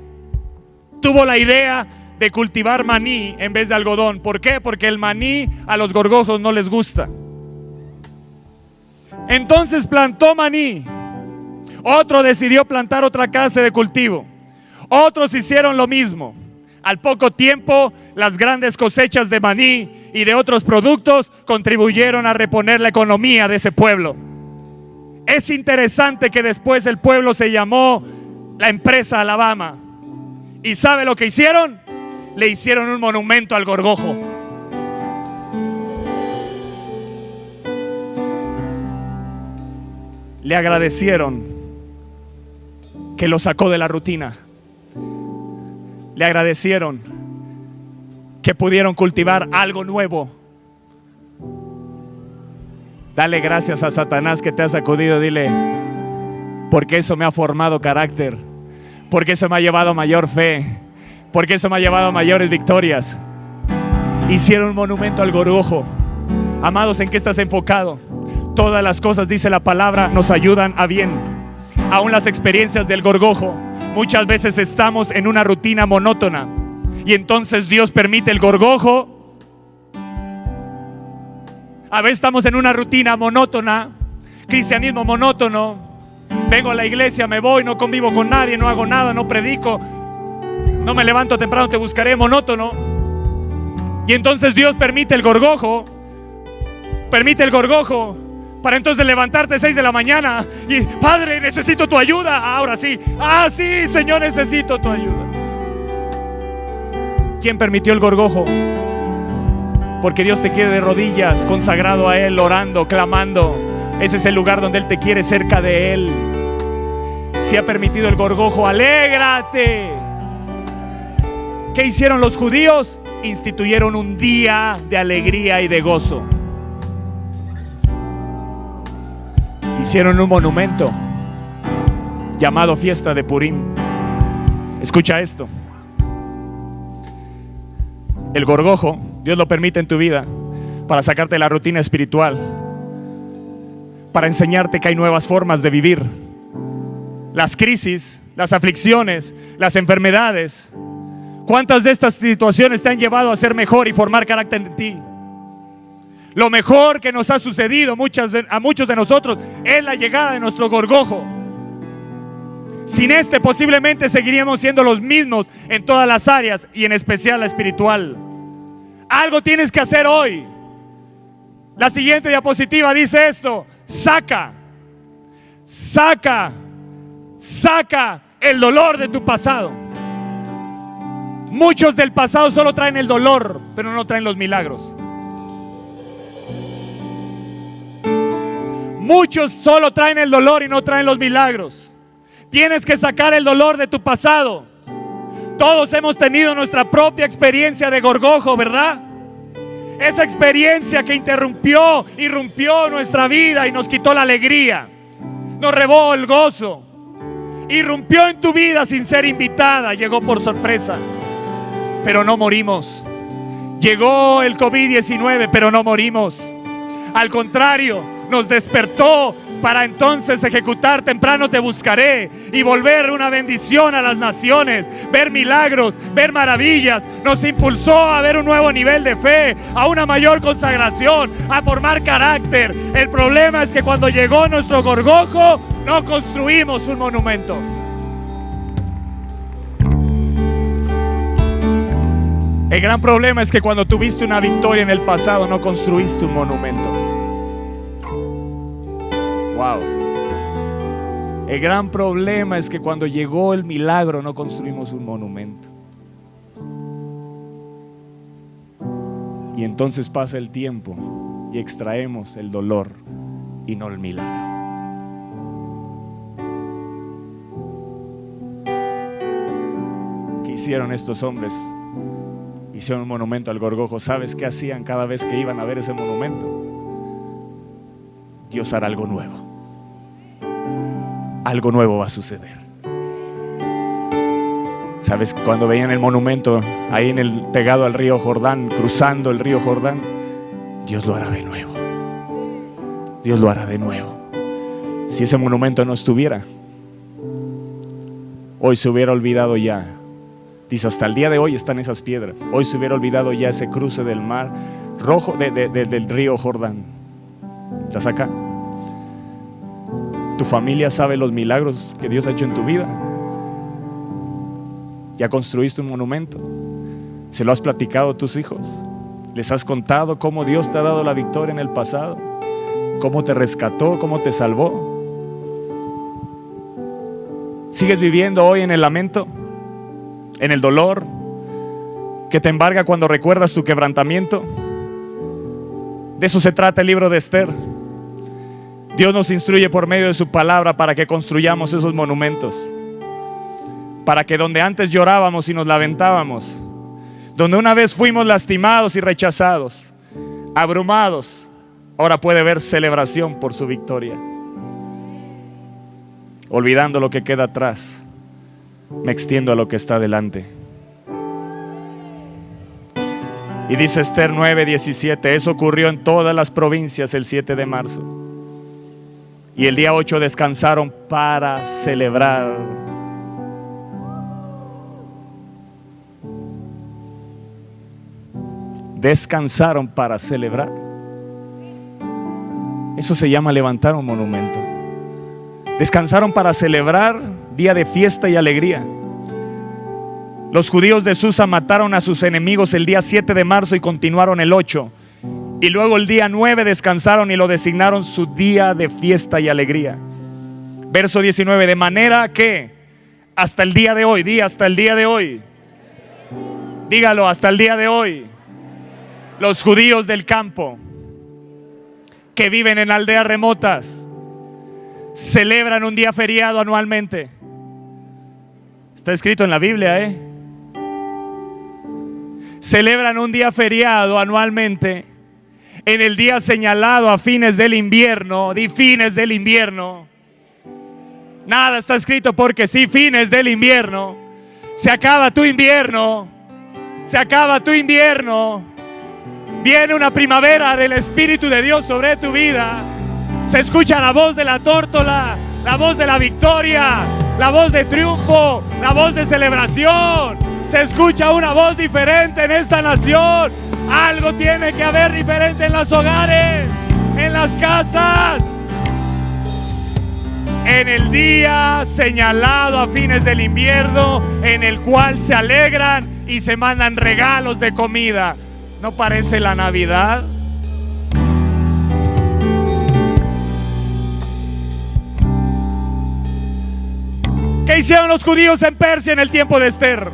Speaker 1: tuvo la idea de cultivar maní en vez de algodón. ¿Por qué? Porque el maní a los gorgojos no les gusta. Entonces plantó maní. Otro decidió plantar otra clase de cultivo. Otros hicieron lo mismo. Al poco tiempo, las grandes cosechas de maní y de otros productos contribuyeron a reponer la economía de ese pueblo. Es interesante que después el pueblo se llamó la empresa Alabama. ¿Y sabe lo que hicieron? Le hicieron un monumento al gorgojo. Le agradecieron que lo sacó de la rutina. Le agradecieron que pudieron cultivar algo nuevo. Dale gracias a Satanás que te ha sacudido. Dile: porque eso me ha formado carácter, porque eso me ha llevado a mayor fe, porque eso me ha llevado a mayores victorias. Hicieron un monumento al gorgojo. Amados, ¿en qué estás enfocado? Todas las cosas, dice la palabra, nos ayudan a bien. Aún las experiencias del gorgojo. Muchas veces estamos en una rutina monótona, y entonces Dios permite el gorgojo. A veces estamos en una rutina monótona, cristianismo monótono. Vengo a la iglesia, me voy, no convivo con nadie, no hago nada, no predico, no me levanto temprano, te buscaré, monótono. Y entonces Dios permite el gorgojo para entonces levantarte 6 de la mañana y: Padre, necesito tu ayuda. Ahora sí, sí, Señor, necesito tu ayuda. ¿Quién permitió el gorgojo? Porque Dios te quiere de rodillas, consagrado a Él, orando, clamando. Ese es el lugar donde Él te quiere, cerca de Él. Si ha permitido el gorgojo, alégrate. ¿Qué hicieron los judíos? Instituyeron un día de alegría y de gozo. Hicieron un monumento llamado fiesta de Purim. Escucha esto. El gorgojo, Dios lo permite en tu vida para sacarte de la rutina espiritual, para enseñarte que hay nuevas formas de vivir. Las crisis, las aflicciones, las enfermedades, ¿cuántas de estas situaciones te han llevado a ser mejor y formar carácter en ti? Lo mejor que nos ha sucedido a muchos de nosotros es la llegada de nuestro gorgojo. Sin este posiblemente seguiríamos siendo los mismos en todas las áreas y en especial la espiritual. Algo tienes que hacer hoy. La siguiente diapositiva dice esto: saca el dolor de tu pasado. Muchos del pasado solo traen el dolor, pero no traen los milagros. Muchos solo traen el dolor y no traen los milagros. Tienes que sacar el dolor de tu pasado. Todos hemos tenido nuestra propia experiencia de gorgojo, ¿verdad? Esa experiencia que irrumpió nuestra vida y nos quitó la alegría, nos robó el gozo. Irrumpió en tu vida sin ser invitada, llegó por sorpresa, pero no morimos. Llegó el COVID-19, pero no morimos. Al contrario, nos despertó para entonces ejecutar temprano te buscaré y volver una bendición a las naciones, ver milagros, ver maravillas. Nos impulsó a ver un nuevo nivel de fe, a una mayor consagración, a formar carácter. El problema es que cuando llegó nuestro gorgojo, no construimos un monumento. El gran problema es que cuando tuviste una victoria en el pasado, no construiste un monumento. Wow. El gran problema es que cuando llegó el milagro, no construimos un monumento. Y entonces pasa el tiempo y extraemos el dolor y no el milagro. ¿Qué hicieron estos hombres? Hicieron un monumento al gorgojo. ¿Sabes qué hacían cada vez que iban a ver ese monumento? Dios hará algo nuevo. Algo nuevo va a suceder. ¿Sabes? Cuando veían el monumento ahí pegado al río Jordán, cruzando el río Jordán, Dios lo hará de nuevo. Dios lo hará de nuevo. Si ese monumento no estuviera, hoy se hubiera olvidado ya. Dice, hasta el día de hoy están esas piedras. Hoy se hubiera olvidado ya ese cruce del mar rojo, del río Jordán. ¿Estás acá? ¿Tu familia sabe los milagros que Dios ha hecho en tu vida? ¿Ya construiste un monumento? ¿Se lo has platicado a tus hijos? ¿Les has contado cómo Dios te ha dado la victoria en el pasado? ¿Cómo te rescató? ¿Cómo te salvó? ¿Sigues viviendo hoy en el lamento? ¿En el dolor que te embarga cuando recuerdas tu quebrantamiento? De eso se trata el libro de Esther. Dios nos instruye por medio de su palabra para que construyamos esos monumentos, para que donde antes llorábamos y nos lamentábamos, donde una vez fuimos lastimados y rechazados, abrumados, ahora puede haber celebración por su victoria. Olvidando lo que queda atrás, me extiendo a lo que está delante. Y dice Esther 9:17, eso ocurrió en todas las provincias el 7 de marzo. Y el día 8 descansaron para celebrar. Descansaron para celebrar. Eso se llama levantar un monumento. Descansaron para celebrar, día de fiesta y alegría. Los judíos de Susa mataron a sus enemigos el día 7 de marzo y continuaron el 8. Y luego el día 9 descansaron y lo designaron su día de fiesta y alegría. Verso 19, de manera que hasta el día de hoy, hasta el día de hoy, Dígalo, hasta el día de hoy, los judíos del campo que viven en aldeas remotas celebran un día feriado anualmente. Está escrito en la Biblia, Celebran un día feriado anualmente en el día señalado a fines del invierno. Di fines del invierno. Nada está escrito porque sí, fines del invierno. Se acaba tu invierno. Se acaba tu invierno. Viene una primavera del Espíritu de Dios sobre tu vida. Se escucha la voz de la tórtola, la voz de la victoria, la voz de triunfo, la voz de celebración. Se escucha una voz diferente en esta nación. Algo tiene que haber diferente en los hogares, en las casas. En el día señalado a fines del invierno, en el cual se alegran y se mandan regalos de comida. ¿No parece la Navidad? ¿Qué hicieron los judíos en Persia en el tiempo de Esther?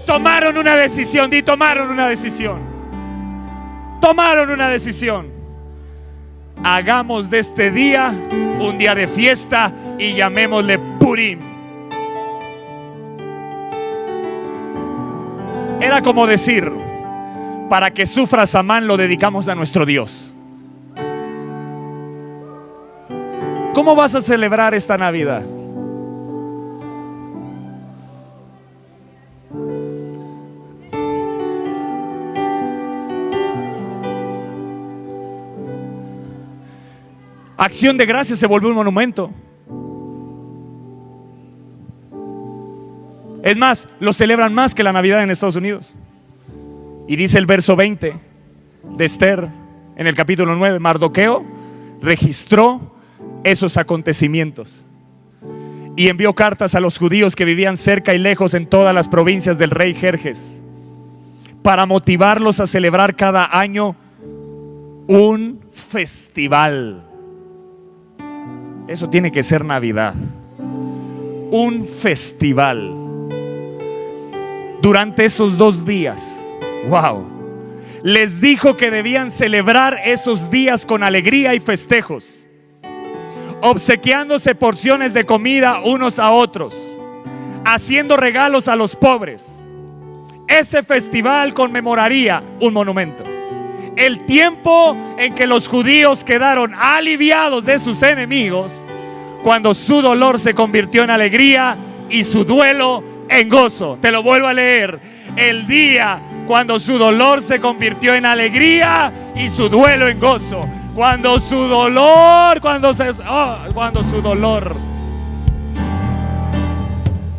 Speaker 1: Tomaron una decisión. Tomaron una decisión. Tomaron una decisión. Hagamos de este día un día de fiesta y llamémosle Purim. Era como decir: para que sufras, Amán, lo dedicamos a nuestro Dios. ¿Cómo vas a celebrar esta Navidad? Acción de Gracias se volvió un monumento. Es más, lo celebran más que la Navidad en Estados Unidos. Y dice el verso 20 de Esther, en el capítulo 9, Mardoqueo registró esos acontecimientos y envió cartas a los judíos que vivían cerca y lejos en todas las provincias del rey Jerjes, para motivarlos a celebrar cada año un festival. Eso tiene que ser Navidad. Un festival. Durante esos 2 días, wow, les dijo que debían celebrar esos días con alegría y festejos, obsequiándose porciones de comida unos a otros, haciendo regalos a los pobres. Ese festival conmemoraría un monumento: el tiempo en que los judíos quedaron aliviados de sus enemigos, cuando su dolor se convirtió en alegría y su duelo en gozo. Te lo vuelvo a leer: el día cuando su dolor se convirtió en alegría y su duelo en gozo. Cuando su dolor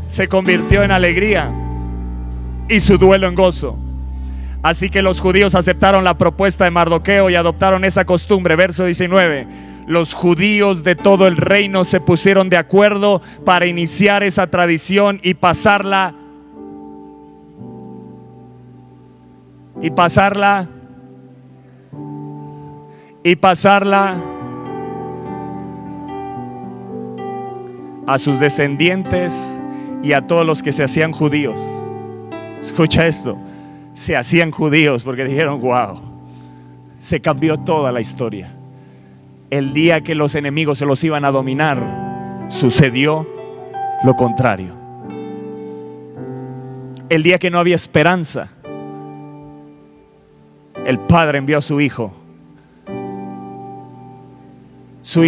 Speaker 1: se convirtió en alegría y su duelo en gozo. Así que los judíos aceptaron la propuesta de Mardoqueo y adoptaron esa costumbre. Verso 19. Los judíos de todo el reino se pusieron de acuerdo para iniciar esa tradición y pasarla a sus descendientes y a todos los que se hacían judíos. Escucha esto: se hacían judíos porque dijeron: wow, se cambió toda la historia. El día que los enemigos se los iban a dominar, sucedió lo contrario. El día que no había esperanza, el Padre envió a su Hijo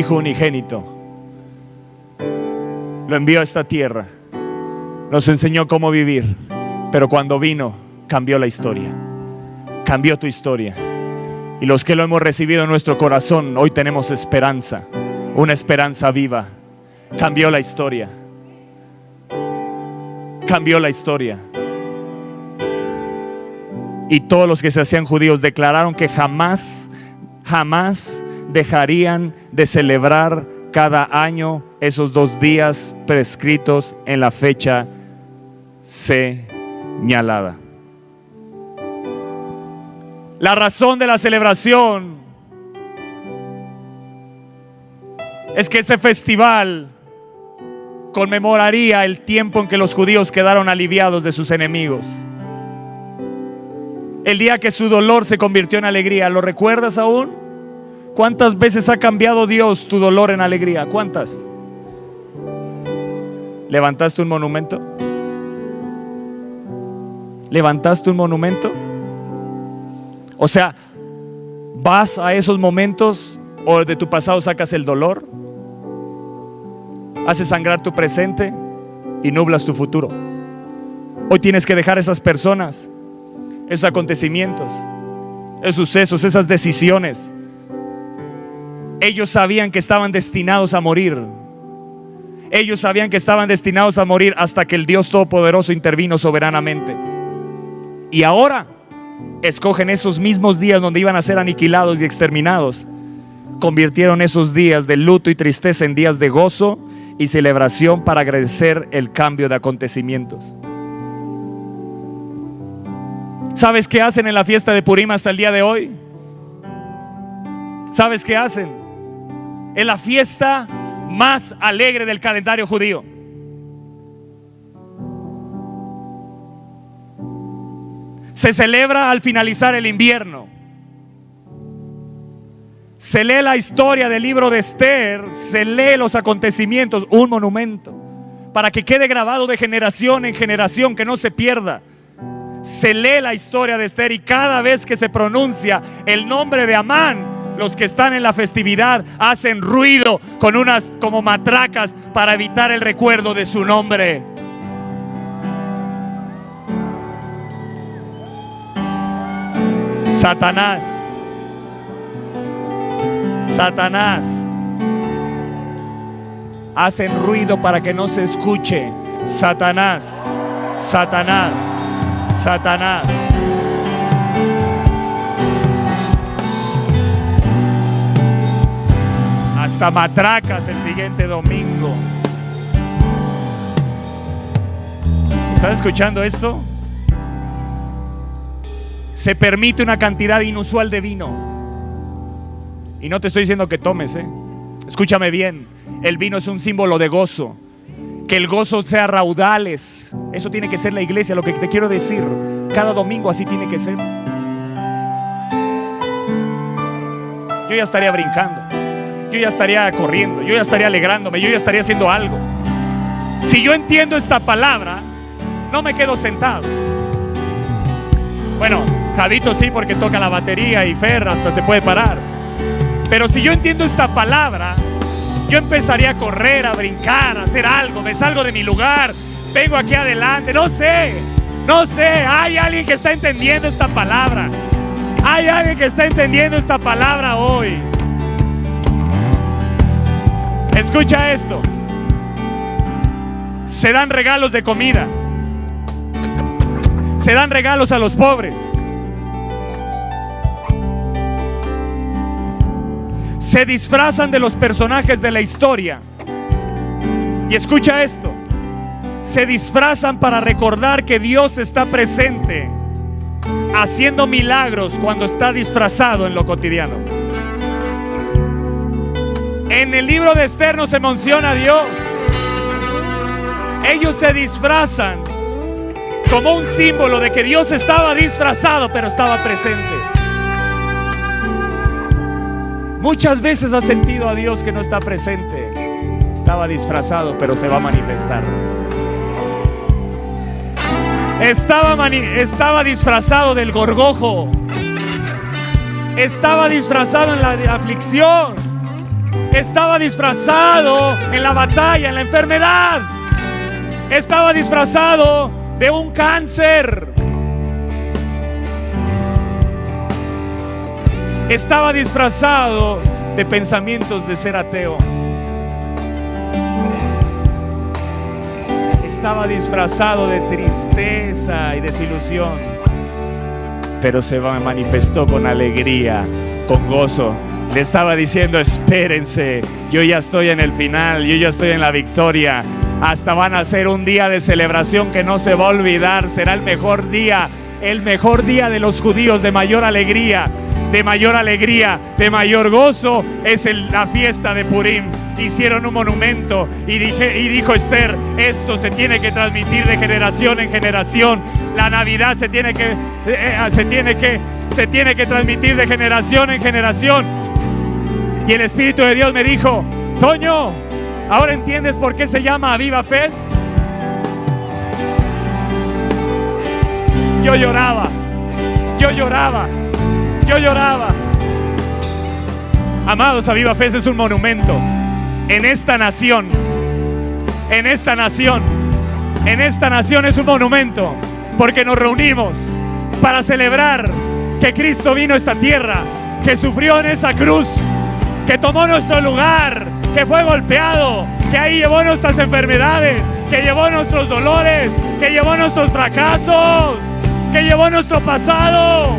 Speaker 1: unigénito. Lo envió a esta tierra, nos enseñó cómo vivir, pero cuando vino, cambió la historia, cambió tu historia. Y los que lo hemos recibido en nuestro corazón, hoy tenemos esperanza, una esperanza viva. Cambió la historia, cambió la historia. Y todos los que se hacían judíos declararon que jamás dejarían de celebrar cada año esos 2 días prescritos en la fecha señalada. La razón de la celebración es que ese festival conmemoraría el tiempo en que los judíos quedaron aliviados de sus enemigos. El día que su dolor se convirtió en alegría. ¿Lo recuerdas aún? ¿Cuántas veces ha cambiado Dios tu dolor en alegría? ¿Cuántas? ¿Levantaste un monumento? ¿Levantaste un monumento? O sea, ¿vas a esos momentos o de tu pasado sacas el dolor? Haces sangrar tu presente y nublas tu futuro. Hoy tienes que dejar esas personas, esos acontecimientos, esos sucesos, esas decisiones. Ellos sabían que estaban destinados a morir. Ellos sabían que estaban destinados a morir hasta que el Dios Todopoderoso intervino soberanamente. Y ahora escogen esos mismos días donde iban a ser aniquilados y exterminados. Convirtieron esos días de luto y tristeza en días de gozo y celebración para agradecer el cambio de acontecimientos. ¿Sabes qué hacen en la fiesta de Purim hasta el día de hoy? ¿Sabes qué hacen? Es la fiesta más alegre del calendario judío. Se celebra al finalizar el invierno. Se lee la historia del libro de Esther, se lee los acontecimientos, un monumento, para que quede grabado de generación en generación, que no se pierda. Se lee la historia de Esther y cada vez que se pronuncia el nombre de Amán, los que están en la festividad hacen ruido con unas como matracas para evitar el recuerdo de su nombre. Satanás hacen ruido para que no se escuche. Satanás. Hasta matracas el siguiente domingo. ¿Estás escuchando esto? Se permite una cantidad inusual de vino. Y no te estoy diciendo que tomes, escúchame bien. El vino es un símbolo de gozo. Que el gozo sea raudales. Eso tiene que ser la iglesia, lo que te quiero decir. Cada domingo así tiene que ser. Yo ya estaría brincando, yo ya estaría corriendo, yo ya estaría alegrándome, yo ya estaría haciendo algo. Si yo entiendo esta palabra, no me quedo sentado. Bueno, Javito sí, porque toca la batería, y Fer hasta se puede parar. Pero si yo entiendo esta palabra, yo empezaría a correr, a brincar, a hacer algo. Me salgo de mi lugar, vengo aquí adelante. No sé, hay alguien que está entendiendo esta palabra. Hay alguien que está entendiendo esta palabra hoy. Escucha esto. Se dan regalos de comida. Se dan regalos a los pobres. Se disfrazan de los personajes de la historia. Y escucha esto. Se disfrazan para recordar que Dios está presente, haciendo milagros cuando está disfrazado en lo cotidiano. En el libro de Esther no se menciona a Dios. Ellos se disfrazan como un símbolo de que Dios estaba disfrazado, pero estaba presente. Muchas veces has sentido a Dios que no está presente. Estaba disfrazado, pero se va a manifestar. Estaba disfrazado del gorgojo. Estaba disfrazado en la aflicción. Estaba disfrazado en la batalla, en la enfermedad. Estaba disfrazado de un cáncer. Estaba disfrazado de pensamientos de ser ateo. Estaba disfrazado de tristeza y desilusión, pero se manifestó con alegría, con gozo. Le estaba diciendo: espérense, yo ya estoy en el final, yo ya estoy en la victoria. Hasta van a ser un día de celebración que no se va a olvidar. Será el mejor día de los judíos, de mayor alegría, de mayor gozo. Es la fiesta de Purim. hicieron un monumento y dijo Esther, esto se tiene que transmitir de generación en generación. La Navidad se tiene que transmitir de generación en generación. Y el Espíritu de Dios me dijo, Toño, ¿ahora entiendes por qué se llama Aviva Fest? Yo lloraba. Amados, Aviva Fest es un monumento en esta nación. En esta nación es un monumento, porque nos reunimos para celebrar que Cristo vino a esta tierra, que sufrió en esa cruz, que tomó nuestro lugar, que fue golpeado, que ahí llevó nuestras enfermedades, que llevó nuestros dolores, que llevó nuestros fracasos, que llevó nuestro pasado,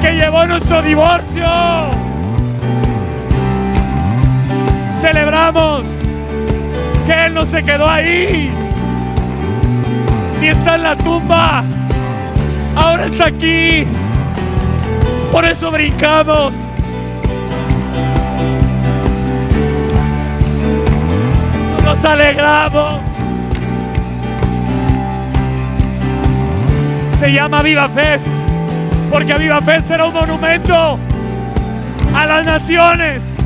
Speaker 1: que llevó nuestro divorcio. Celebramos que Él no se quedó ahí, ni está en la tumba, ahora está aquí. Por eso brincamos. Nos alegramos. Se llama Aviva Fest porque Aviva Fest será un monumento a las naciones.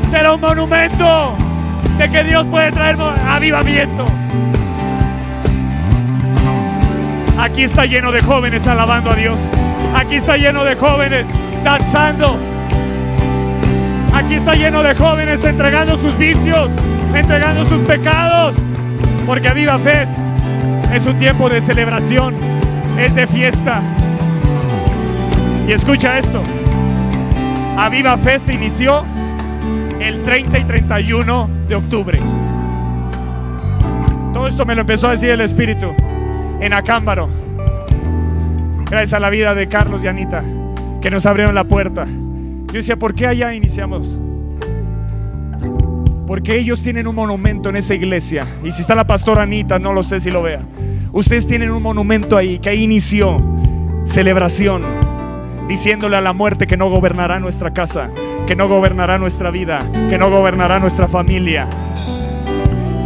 Speaker 1: Será un monumento de que Dios puede traer avivamiento. Aquí está lleno de jóvenes alabando a Dios. Aquí está lleno de jóvenes danzando. Aquí está lleno de jóvenes entregando sus vicios, entregando sus pecados. Porque Aviva Fest es un tiempo de celebración, es de fiesta. Y escucha esto: Aviva Fest inició el 30 y 31 de octubre. Todo esto me lo empezó a decir el Espíritu en Acámbaro, gracias a la vida de Carlos y Anita, que nos abrieron la puerta. Yo decía, ¿por qué allá iniciamos? Porque ellos tienen un monumento en esa iglesia. Y si está la pastora Anita, no lo sé si lo vea. Ustedes tienen un monumento ahí, que ahí inició celebración, diciéndole a la muerte que no gobernará nuestra casa, que no gobernará nuestra vida, que no gobernará nuestra familia.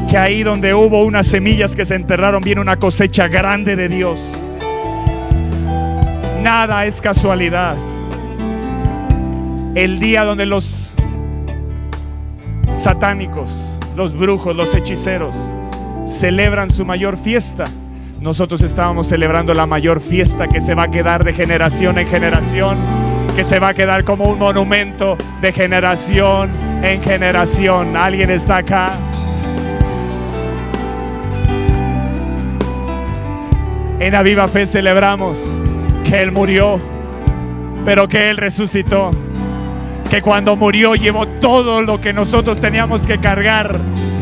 Speaker 1: Que ahí donde hubo unas semillas que se enterraron, viene una cosecha grande de Dios. Nada es casualidad. El día donde los satánicos, los brujos, los hechiceros celebran su mayor fiesta, nosotros estábamos celebrando la mayor fiesta que se va a quedar de generación en generación, que se va a quedar como un monumento de generación en generación. ¿Alguien está acá? En Aviva Fe celebramos que Él murió, pero que Él resucitó, que cuando murió llevó todo lo que nosotros teníamos que cargar,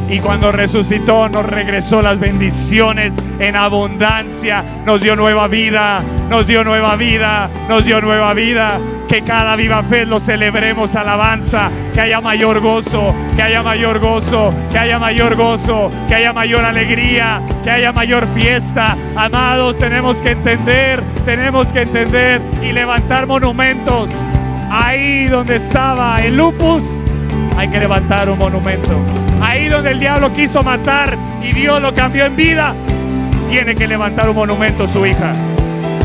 Speaker 1: y cuando resucitó nos regresó las bendiciones en abundancia, nos dio nueva vida, nos dio nueva vida, nos dio nueva vida. Que cada Aviva Fe lo celebremos, alabanza, que haya mayor gozo, que haya mayor gozo, que haya mayor gozo, que haya mayor alegría, que haya mayor fiesta. Amados, tenemos que entender y levantar monumentos. Ahí donde estaba el lupus, hay que levantar un monumento. Ahí donde el diablo quiso matar y Dios lo cambió en vida, tiene que levantar un monumento su hija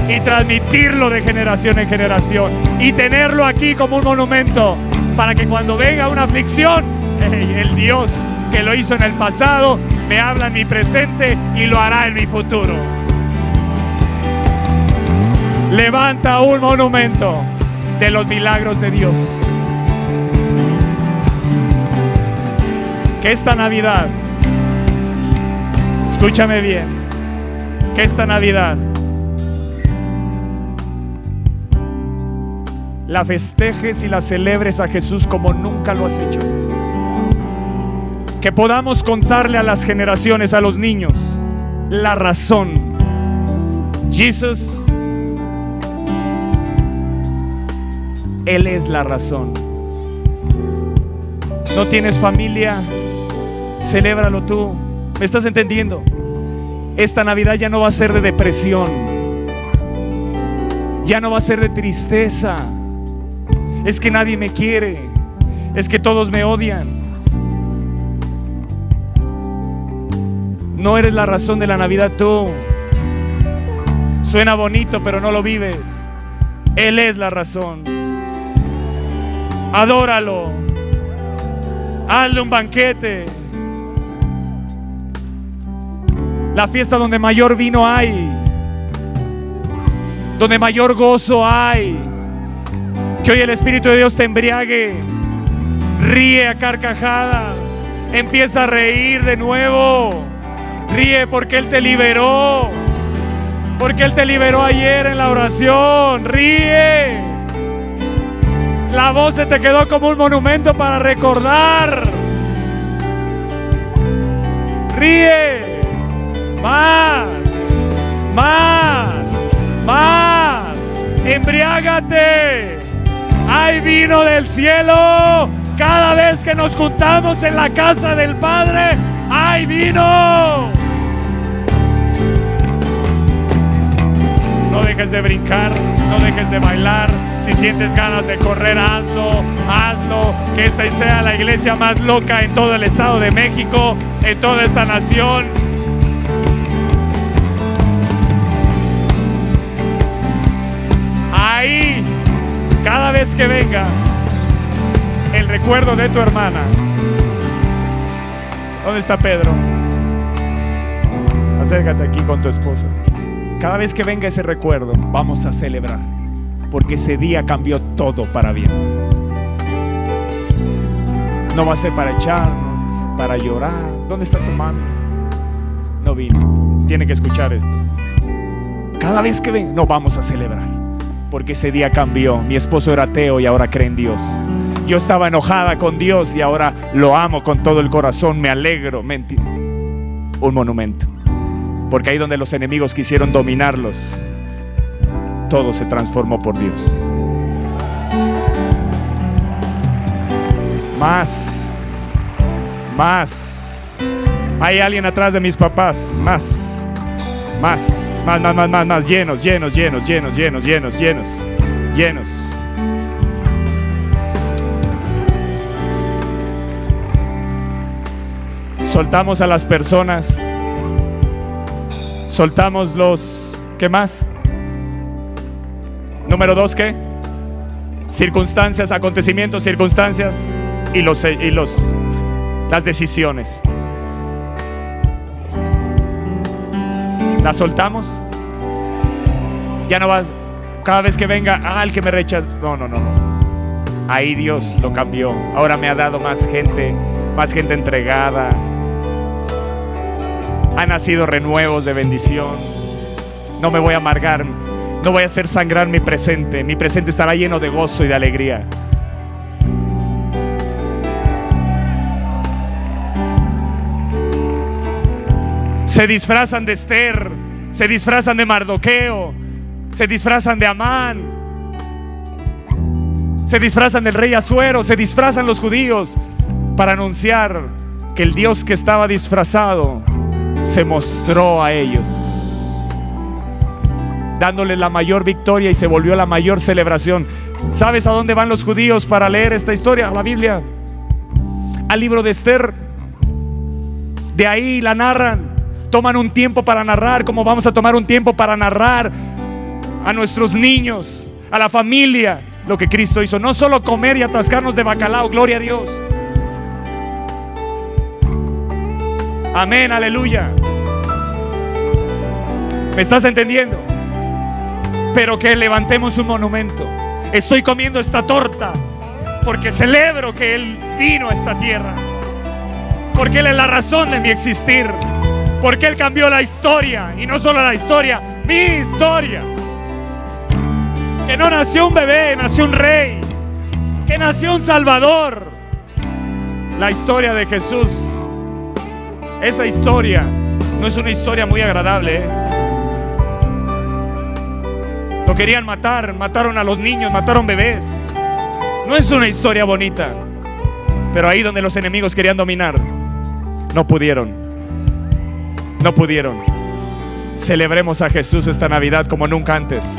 Speaker 1: y transmitirlo de generación en generación y tenerlo aquí como un monumento, para que cuando venga una aflicción, el Dios que lo hizo en el pasado me habla en mi presente y lo hará en mi futuro. Levanta un monumento de los milagros de Dios. Que esta Navidad, escúchame bien, que esta Navidad la festejes y la celebres a Jesús como nunca lo has hecho. Que podamos contarle a las generaciones, a los niños, la razón. Jesús, Él es la razón. No tienes familia, celébralo tú. ¿Me estás entendiendo? Esta Navidad ya no va a ser de depresión, ya no va a ser de tristeza. Es que nadie me quiere, es que todos me odian. No eres la razón de la Navidad tú. Suena bonito, pero no lo vives. Él es la razón. Adóralo. Hazle un banquete. La fiesta donde mayor vino hay, donde mayor gozo hay. Que hoy el Espíritu de Dios te embriague. Ríe a carcajadas. Empieza a reír de nuevo. Ríe porque Él te liberó. Porque Él te liberó ayer en la oración. Ríe. La voz se te quedó como un monumento para recordar. Ríe. Más. Más. Más. Embriágate. Hay vino del cielo. Cada vez que nos juntamos en la casa del Padre, hay vino. No dejes de brincar, no dejes de bailar. Si sientes ganas de correr, hazlo, hazlo. Que esta sea la iglesia más loca en todo el Estado de México, en toda esta nación. Ahí, cada vez que venga el recuerdo de tu hermana. ¿Dónde está Pedro? Acércate aquí con tu esposa. Cada vez que venga ese recuerdo, vamos a celebrar, porque ese día cambió todo para bien. No va a ser para echarnos, para llorar. ¿Dónde está tu mami? No vino. Tiene que escuchar esto. Cada vez que venga, no, vamos a celebrar, porque ese día cambió. Mi esposo era ateo y ahora cree en Dios. Yo estaba enojada con Dios y ahora lo amo con todo el corazón. Me alegro. Mentira. Un monumento. Porque ahí donde los enemigos quisieron dominarlos, todo se transformó por Dios. Más. Más. Hay alguien atrás de mis papás. Más. Más. Más, más, más, más, más. Llenos, llenos, llenos, llenos, llenos, llenos, llenos, llenos. Soltamos a las personas. Soltamos los... ¿Qué más? Número 2, ¿qué? Circunstancias, acontecimientos, circunstancias y las decisiones. ¿Las soltamos? Ya no vas... Cada vez que venga, el que me rechaza. No. Ahí Dios lo cambió. Ahora me ha dado más gente entregada. Han nacido renuevos de bendición. No me voy a amargar. No voy a hacer sangrar mi presente. Mi presente estará lleno de gozo y de alegría. Se disfrazan de Esther. Se disfrazan de Mardoqueo. Se disfrazan de Amán. Se disfrazan del rey Asuero. Se disfrazan los judíos para anunciar que el Dios que estaba disfrazado se mostró a ellos, dándoles la mayor victoria, y se volvió la mayor celebración. ¿Sabes a dónde van los judíos para leer esta historia? A la Biblia, al libro de Esther. De ahí la narran. Toman un tiempo para narrar, como vamos a tomar un tiempo para narrar a nuestros niños, a la familia, lo que Cristo hizo. No solo comer y atascarnos de bacalao, gloria a Dios. Amén, aleluya. ¿Me estás entendiendo? Pero que levantemos un monumento. Estoy comiendo esta torta porque celebro que Él vino a esta tierra, porque Él es la razón de mi existir, porque Él cambió la historia. Y no solo la historia, mi historia. Que no nació un bebé, nació un rey. Que nació un salvador. La historia de Jesús. Esa historia no es una historia muy agradable, ¿eh? Lo querían matar, mataron a los niños, mataron bebés. No es una historia bonita. Pero ahí donde los enemigos querían dominar, no pudieron. No pudieron. Celebremos a Jesús esta Navidad como nunca antes.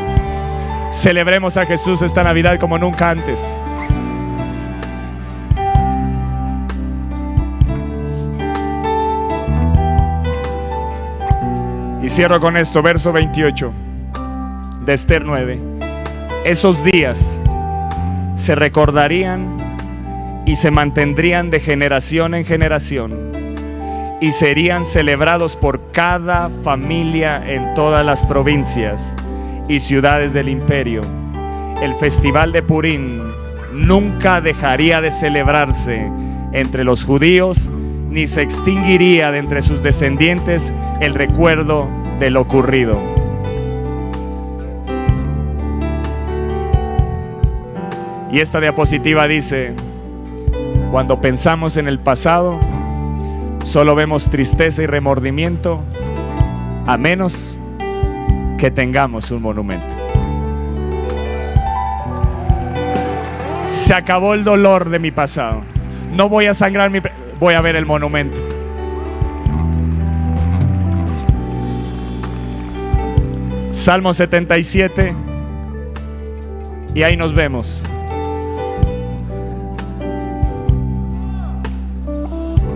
Speaker 1: Celebremos a Jesús esta Navidad como nunca antes. Y cierro con esto, verso 28 de Esther 9. Esos días se recordarían y se mantendrían de generación en generación, y serían celebrados por cada familia en todas las provincias y ciudades del imperio. El festival de Purim nunca dejaría de celebrarse entre los judíos, ni se extinguiría de entre sus descendientes el recuerdo de lo ocurrido. Y esta diapositiva dice: cuando pensamos en el pasado, solo vemos tristeza y remordimiento, a menos que tengamos un monumento. Se acabó el dolor de mi pasado. No voy a sangrar voy a ver el monumento. Salmo 77. Y ahí nos vemos.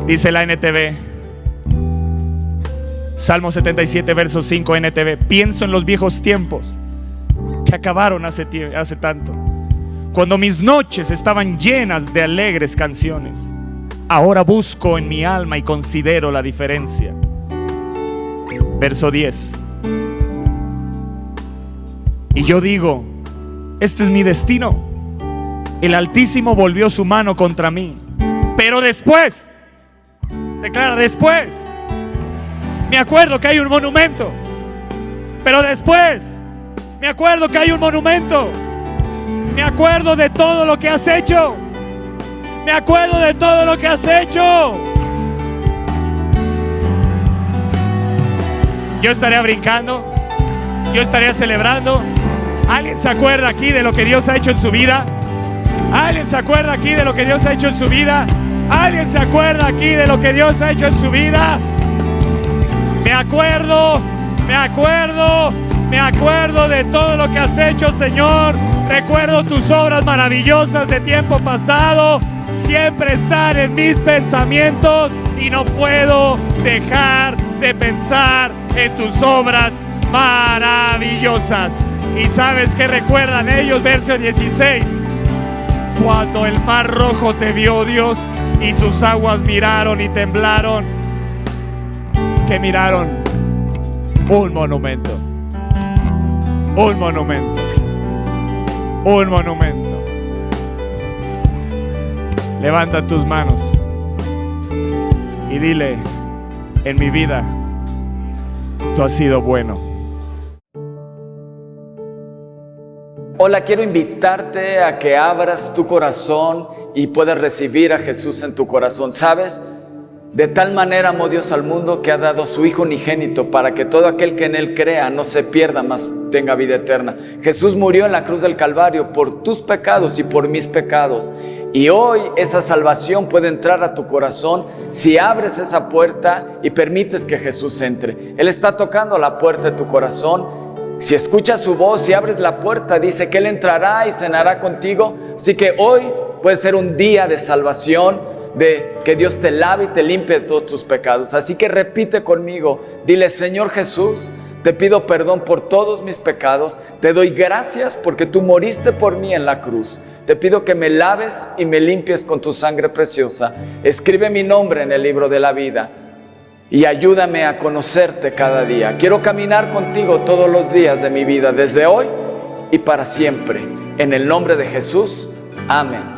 Speaker 1: Dice la NTV, Salmo 77, verso 5, NTV: pienso en los viejos tiempos que acabaron hace tanto, cuando mis noches estaban llenas de alegres canciones. Ahora busco en mi alma y considero la diferencia. Verso 10: y yo digo, este es mi destino. El Altísimo volvió su mano contra mí, pero después, declara, después me acuerdo que hay un monumento. Pero después me acuerdo que hay un monumento. Me acuerdo de todo lo que has hecho. Me acuerdo de todo lo que has hecho. Yo estaría brincando. Yo estaría celebrando. ¿Alguien se acuerda aquí de lo que Dios ha hecho en su vida? ¿Alguien se acuerda aquí de lo que Dios ha hecho en su vida? ¿Alguien se acuerda aquí de lo que Dios ha hecho en su vida? Me acuerdo de todo lo que has hecho, Señor. Recuerdo tus obras maravillosas de tiempo pasado. Siempre están en mis pensamientos y no puedo dejar de pensar en tus obras maravillosas. ¿Y sabes qué recuerdan ellos? Verso 16: cuando el mar rojo te vio, Dios, y sus aguas miraron y temblaron. ¿Qué miraron? Un monumento. Un monumento. Un monumento. Levanta tus manos y dile: en mi vida tú has sido bueno.
Speaker 2: Hola, quiero invitarte a que abras tu corazón y puedas recibir a Jesús en tu corazón. ¿Sabes? De tal manera amó Dios al mundo que ha dado a su Hijo unigénito para que todo aquel que en Él crea no se pierda, mas tenga vida eterna. Jesús murió en la cruz del Calvario por tus pecados y por mis pecados. Y hoy esa salvación puede entrar a tu corazón si abres esa puerta y permites que Jesús entre. Él está tocando la puerta de tu corazón. Si escuchas su voz y abres la puerta, dice que Él entrará y cenará contigo. Así que hoy puede ser un día de salvación, de que Dios te lave y te limpie de todos tus pecados. Así que repite conmigo, dile: Señor Jesús, te pido perdón por todos mis pecados. Te doy gracias porque tú moriste por mí en la cruz. Te pido que me laves y me limpies con tu sangre preciosa. Escribe mi nombre en el libro de la vida y ayúdame a conocerte cada día. Quiero caminar contigo todos los días de mi vida, desde hoy y para siempre. En el nombre de Jesús, amén.